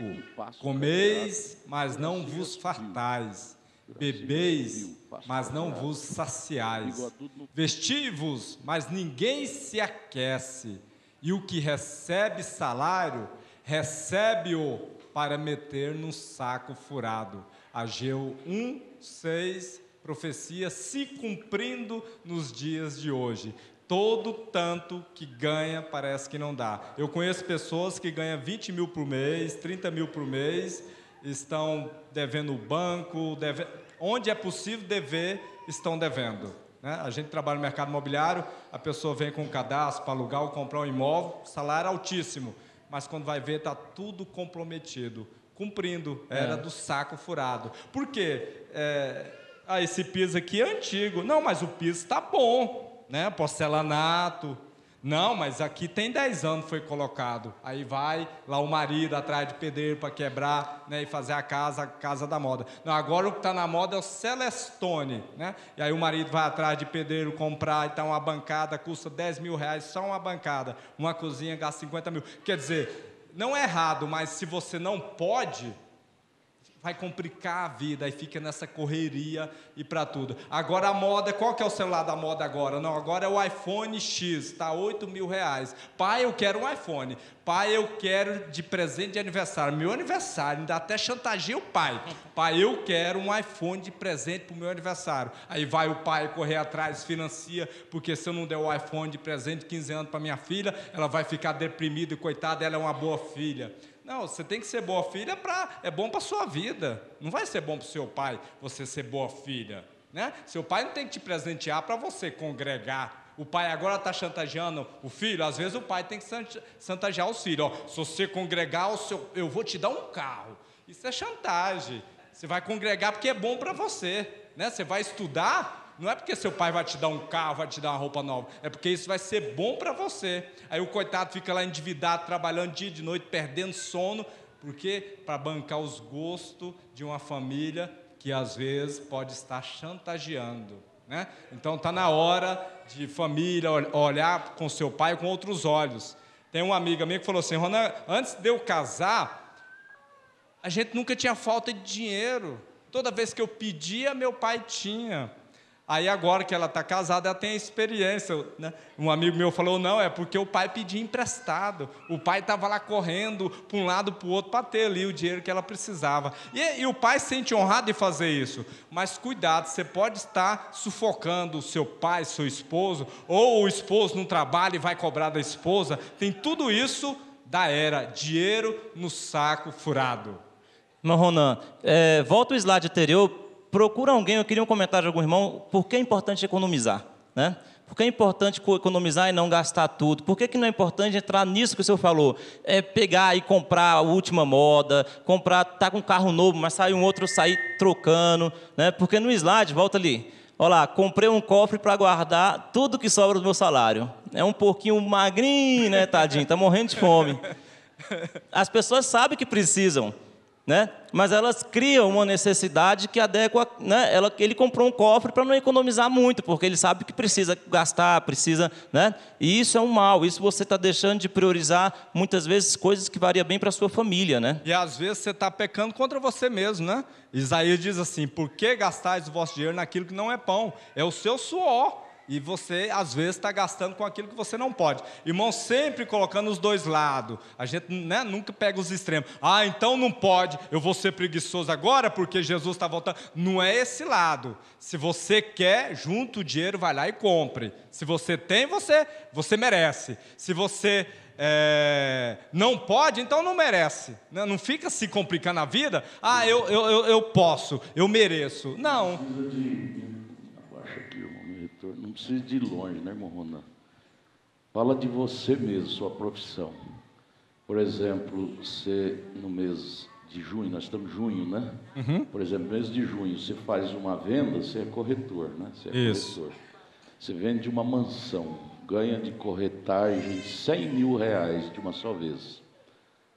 Comeis, mas não vos fartais. Bebeis, mas não vos saciais. Vesti-vos, mas ninguém se aquece. E o que recebe salário, recebe-o para meter num saco furado. Ageu 1:6, profecia se cumprindo nos dias de hoje. Todo tanto que ganha parece que não dá. Eu conheço pessoas que ganham 20 mil por mês, 30 mil por mês, estão devendo o banco, onde é possível dever, estão devendo. Né? A gente trabalha no mercado imobiliário, a pessoa vem com um cadastro para alugar ou comprar um imóvel, salário altíssimo, mas quando vai ver está tudo comprometido, cumprindo, era do saco furado. Por quê? Esse piso aqui é antigo. Não, mas o piso está bom. Né, porcelanato, não, mas aqui tem 10 anos foi colocado, aí vai lá o marido atrás de pedreiro para quebrar, né, e fazer a casa da moda. Não, agora o que está na moda é o Celestone, né, e aí o marido vai atrás de pedreiro comprar, então uma bancada custa 10 mil reais, só uma bancada, uma cozinha gasta 50 mil, quer dizer, não é errado, mas se você não pode, vai complicar a vida, aí fica nessa correria e para tudo. Agora a moda, qual que é o celular da moda agora? Não, agora é o iPhone X, está 8 mil reais. Pai, eu quero um iPhone. Pai, eu quero de presente de aniversário. Meu aniversário, ainda até chantageia o pai. Pai, eu quero um iPhone de presente para o meu aniversário. Aí vai o pai correr atrás, financia, porque se eu não der o iPhone de presente de 15 anos para minha filha, ela vai ficar deprimida e coitada, ela é uma boa filha. Não, você tem que ser boa filha, é bom para a sua vida. Não vai ser bom para o seu pai você ser boa filha. Né? Seu pai não tem que te presentear para você congregar. O pai agora está chantageando o filho. Às vezes o pai tem que chantagear os filhos. Se você congregar, eu vou te dar um carro. Isso é chantagem. Você vai congregar porque é bom para você. Né? Você vai estudar... Não é porque seu pai vai te dar um carro, vai te dar uma roupa nova. É porque isso vai ser bom para você. Aí o coitado fica lá endividado, trabalhando dia e de noite, perdendo sono. Por quê? Para bancar os gostos de uma família que, às vezes, pode estar chantageando. Né? Então, está na hora de família olhar com seu pai com outros olhos. Tem uma amiga minha que falou assim, Ronan, antes de eu casar, a gente nunca tinha falta de dinheiro. Toda vez que eu pedia, meu pai tinha. Aí agora que ela está casada, ela tem a experiência. Né? Um amigo meu falou, não, é porque o pai pedia emprestado. O pai estava lá correndo para um lado para o outro para ter ali o dinheiro que ela precisava. E o pai se sente honrado de fazer isso. Mas cuidado, você pode estar sufocando o seu pai, seu esposo, ou o esposo não trabalha e vai cobrar da esposa. Tem tudo isso da era, dinheiro no saco furado.
Irmão Ronan, volta o slide anterior. Procura alguém, eu queria um comentário de algum irmão, por que é importante economizar? Né? Por que é importante economizar e não gastar tudo? Por que não é importante entrar nisso que o senhor falou? Pegar e comprar a última moda, tá com um carro novo, mas sai um outro, sair trocando. Né? Porque no slide, volta ali, olha lá, comprei um cofre para guardar tudo que sobra do meu salário. É um pouquinho magrinho, né, tadinho? Está morrendo de fome. As pessoas sabem que precisam. Né? Mas elas criam uma necessidade que adequa, né? Ele comprou um cofre para não economizar muito, porque ele sabe que precisa gastar, precisa, né? E isso é um mal, isso você está deixando de priorizar muitas vezes coisas que variam bem para a sua família, né?
E às vezes você está pecando contra você mesmo, né? Isaías diz assim, por que gastais o vosso dinheiro naquilo que não é pão? É o seu suor. E você, às vezes, está gastando com aquilo que você não pode. Irmão, sempre colocando os dois lados. A gente, né, nunca pega os extremos. Ah, então não pode, eu vou ser preguiçoso agora porque Jesus está voltando. Não é esse lado. Se você quer, junta o dinheiro, vai lá e compre. Se você tem, você merece. Se você não pode, então não merece. Né? Não fica se complicando a vida. Eu posso, eu mereço. Não.
Abaixa aqui, irmão, no retorno. Não precisa de ir longe, né, irmão Ronan? Fala de você mesmo, sua profissão. Por exemplo, você no mês de junho, nós estamos em junho, né?
Uhum.
Por exemplo, no mês de junho, você faz uma venda, você é corretor, né? Você é
Isso.
corretor. Você vende uma mansão, ganha de corretagem R$100 mil de uma só vez.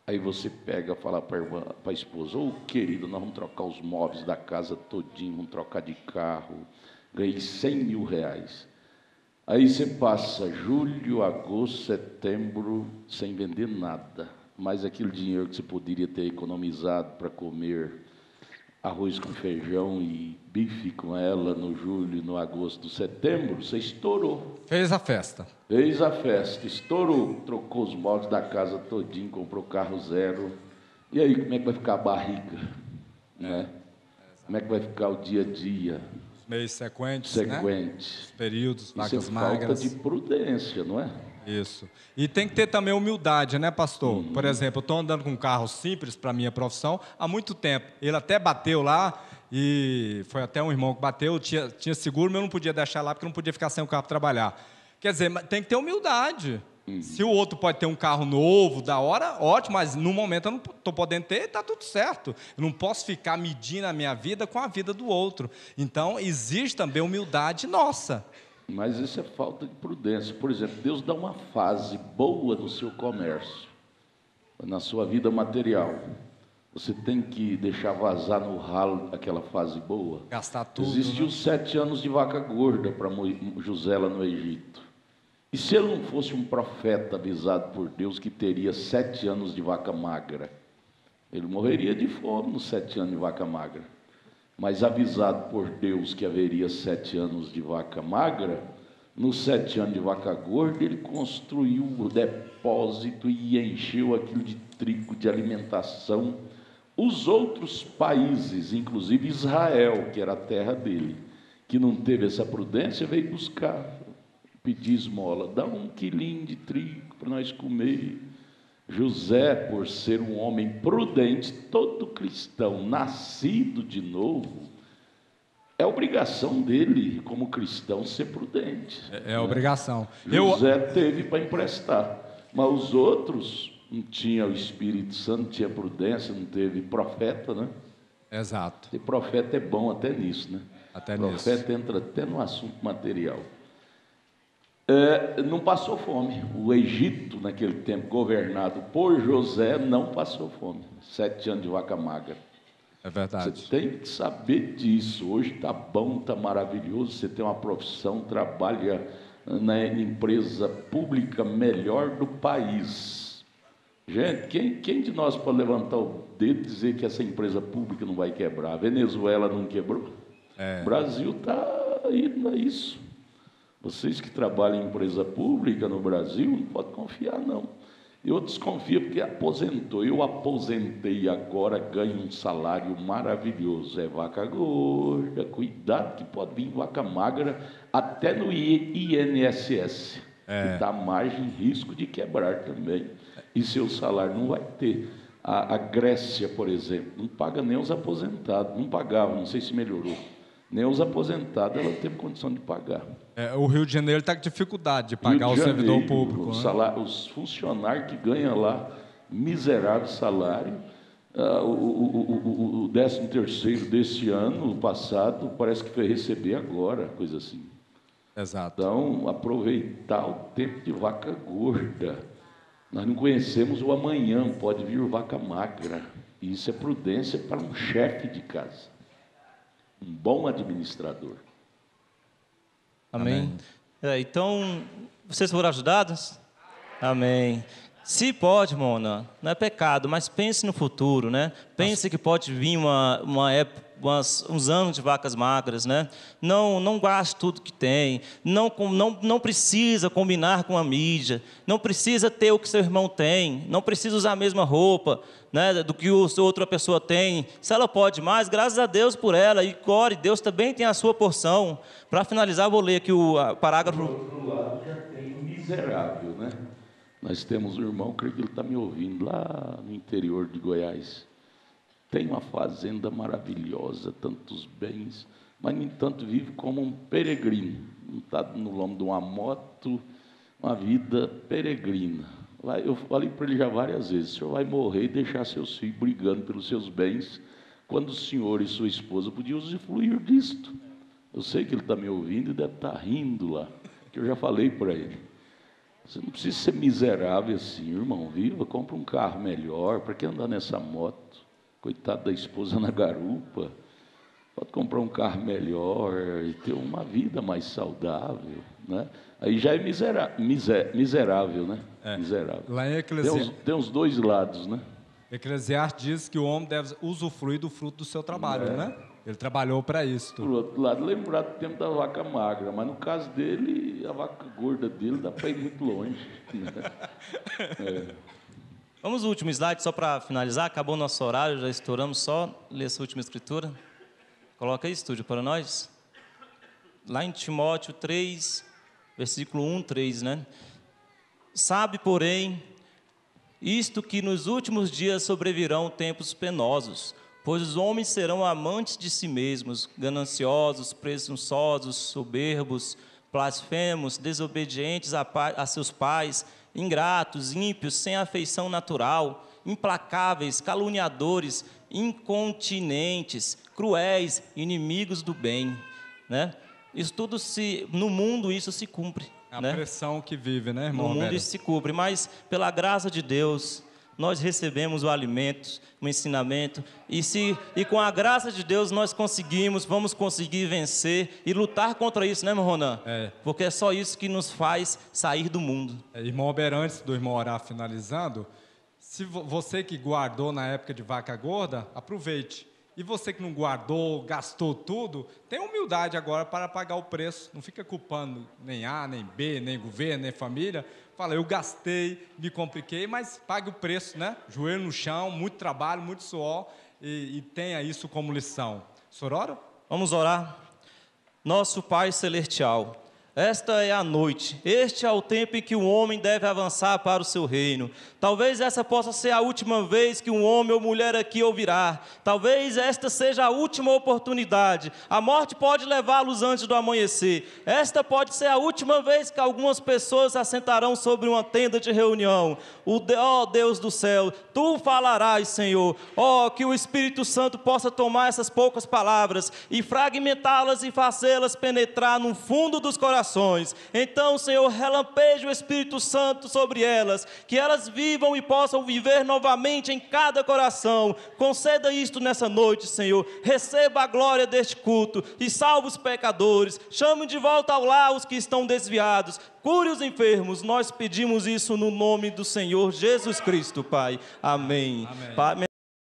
Aí você pega, fala para a esposa, ô querido, nós vamos trocar os móveis da casa todinho, vamos trocar de carro, ganhei R$100 mil. Aí você passa julho, agosto, setembro, sem vender nada. Mas aquele dinheiro que você poderia ter economizado para comer arroz com feijão e bife com ela no julho, no agosto, no setembro, você estourou.
Fez a festa.
Fez a festa, estourou, trocou os móveis da casa todinho, comprou carro zero. E aí, como é que vai ficar a barriga? Né? Como é que vai ficar o dia a dia?
Meio sequentes,
né?
Os períodos, vacas
Isso é
magras.
falta de prudência, não é?
Isso. E tem que ter também humildade, né, pastor? Por exemplo, eu estou andando com um carro simples para a minha profissão há muito tempo. Ele até bateu lá, e foi até um irmão que bateu, tinha seguro, mas eu não podia deixar lá, porque eu não podia ficar sem o carro para trabalhar. Quer dizer, tem que ter humildade. Se o outro pode ter um carro novo, da hora, ótimo, mas no momento eu não estou podendo ter, está tudo certo. Eu não posso ficar medindo a minha vida com a vida do outro. Então, existe também humildade nossa.
Mas isso é falta de prudência. Por exemplo, Deus dá uma fase boa no seu comércio, na sua vida material. Você tem que deixar vazar no ralo aquela fase boa.
Gastar tudo.
Existiu, né? 7 anos de vaca gorda para José lá no Egito. E se ele não fosse um profeta avisado por Deus que teria 7 anos de vaca magra? Ele morreria de fome nos 7 anos de vaca magra. Mas avisado por Deus que haveria 7 anos de vaca magra, nos 7 anos de vaca gorda, ele construiu o depósito e encheu aquilo de trigo, de alimentação. Os outros países, inclusive Israel, que era a terra dele, que não teve essa prudência, veio buscar, pedir esmola, dá 1 quilinho de trigo para nós comer. José, por ser um homem prudente, todo cristão nascido de novo, é obrigação dele, como cristão, ser prudente.
É obrigação.
José teve para emprestar, mas os outros não tinham o Espírito Santo, não tinha prudência, não teve profeta, né?
Exato.
E profeta é bom até nisso, né?
Até
profeta entra até no assunto material. Não passou fome. O Egito, naquele tempo, governado por José, não passou fome. 7 anos de vaca magra.
É verdade.
Você tem que saber disso. Hoje está bom, está maravilhoso. Você tem uma profissão, trabalha na empresa pública melhor do país. Gente, quem de nós pode levantar o dedo e dizer que essa empresa pública não vai quebrar? A Venezuela não quebrou? O Brasil está indo a isso. Vocês que trabalham em empresa pública no Brasil, não podem confiar, não. Eu desconfio porque aposentou. Eu aposentei agora, ganho um salário maravilhoso. É vaca gorda, cuidado que pode vir vaca magra até no INSS. Que dá margem, risco de quebrar também. E seu salário não vai ter. A Grécia, por exemplo, não paga nem os aposentados. Não pagava, não sei se melhorou. Nem os aposentados ela teve condição de pagar.
O Rio de Janeiro está com dificuldade de pagar o servidor público.
Os funcionários que ganham lá miserável salário. O 13º desse ano, passado, parece que foi receber agora, coisa assim.
Exato.
Então, aproveitar o tempo de vaca gorda. Nós não conhecemos o amanhã, pode vir vaca magra. E isso é prudência para um chefe de casa. Um bom administrador.
Amém. Então, vocês foram ajudados? Amém. Se pode, Mona, não é pecado, mas pense no futuro, né? Pense que pode vir uma época, uns anos de vacas magras, né? Não gaste tudo que tem, não precisa combinar com a mídia, não precisa ter o que seu irmão tem, não precisa usar a mesma roupa, né, do que outra pessoa tem. Se ela pode mais, graças a Deus por ela, e core, Deus também tem a sua porção. Para finalizar, vou ler aqui o parágrafo.
Por outro lado, já tem o miserável, né? Nós temos um irmão, creio que ele está me ouvindo, lá no interior de Goiás. Tem uma fazenda maravilhosa, tantos bens, mas, no entanto, vive como um peregrino. Não está no lombo de uma moto, uma vida peregrina. Eu falei para ele já várias vezes, o senhor vai morrer e deixar seus filhos brigando pelos seus bens, quando o senhor e sua esposa podiam usufruir disto. Eu sei que ele está me ouvindo e deve estar rindo lá, que eu já falei para ele. Você não precisa ser miserável assim, irmão, viva, compra um carro melhor, para que andar nessa moto? Coitado da esposa na garupa. Pode comprar um carro melhor e ter uma vida mais saudável, né? Aí já é miserável, né? Miserável.
Lá em Eclesiastes
tem os dois lados, né?
Eclesiastes diz que o homem deve usufruir do fruto do seu trabalho, né? Ele trabalhou para isso.
Por outro lado, lembrar do tempo da vaca magra, mas no caso dele, a vaca gorda dele dá para ir muito longe. Né?
Vamos ao último slide, só para finalizar. Acabou o nosso horário, já estouramos. Só ler essa última escritura. Coloca aí, estúdio, para nós. Lá em Timóteo 3, versículo 1, 3, né? Sabe, porém, isto que nos últimos dias sobrevirão tempos penosos, pois os homens serão amantes de si mesmos, gananciosos, presunçosos, soberbos, blasfemos, desobedientes a seus pais, ingratos, ímpios, sem afeição natural, implacáveis, caluniadores, incontinentes, cruéis, inimigos do bem, né? Isso tudo no mundo isso se cumpre.
A
né?
pressão que vive, né, irmão?
No mundo isso se cumpre, mas pela graça de Deus, nós recebemos o alimento, o ensinamento, e com a graça de Deus nós vamos conseguir vencer e lutar contra isso, né, irmão Ronan? Porque é só isso que nos faz sair do mundo.
Irmão Alber, antes do irmão orar finalizando, se você que guardou na época de vaca gorda, aproveite. E você que não guardou, gastou tudo, tem humildade agora para pagar o preço. Não fica culpando nem A, nem B, nem governo, nem família. Fala, eu gastei, me compliquei, mas pague o preço, né? Joelho no chão, muito trabalho, muito suor, e tenha isso como lição. Sorora?
Vamos orar. Nosso Pai Celestial, esta é a noite, este é o tempo em que o homem deve avançar para o seu reino. Talvez essa possa ser a última vez que um homem ou mulher aqui ouvirá. Talvez esta seja a última oportunidade. A morte pode levá-los antes do amanhecer. Esta pode ser a última vez que algumas pessoas se assentarão sobre uma tenda de reunião. Ó Deus do céu, Tu falarás, Senhor. Ó, que o Espírito Santo possa tomar essas poucas palavras e fragmentá-las e fazê-las penetrar no fundo dos corações. Então, Senhor, relampeje o Espírito Santo sobre elas, que elas vivam e possam viver novamente em cada coração. Conceda isto nessa noite, Senhor. Receba a glória deste culto e salve os pecadores. Chame de volta ao lar os que estão desviados. Cure os enfermos. Nós pedimos isso no nome do Senhor Jesus Cristo, Pai. Amém. Pai,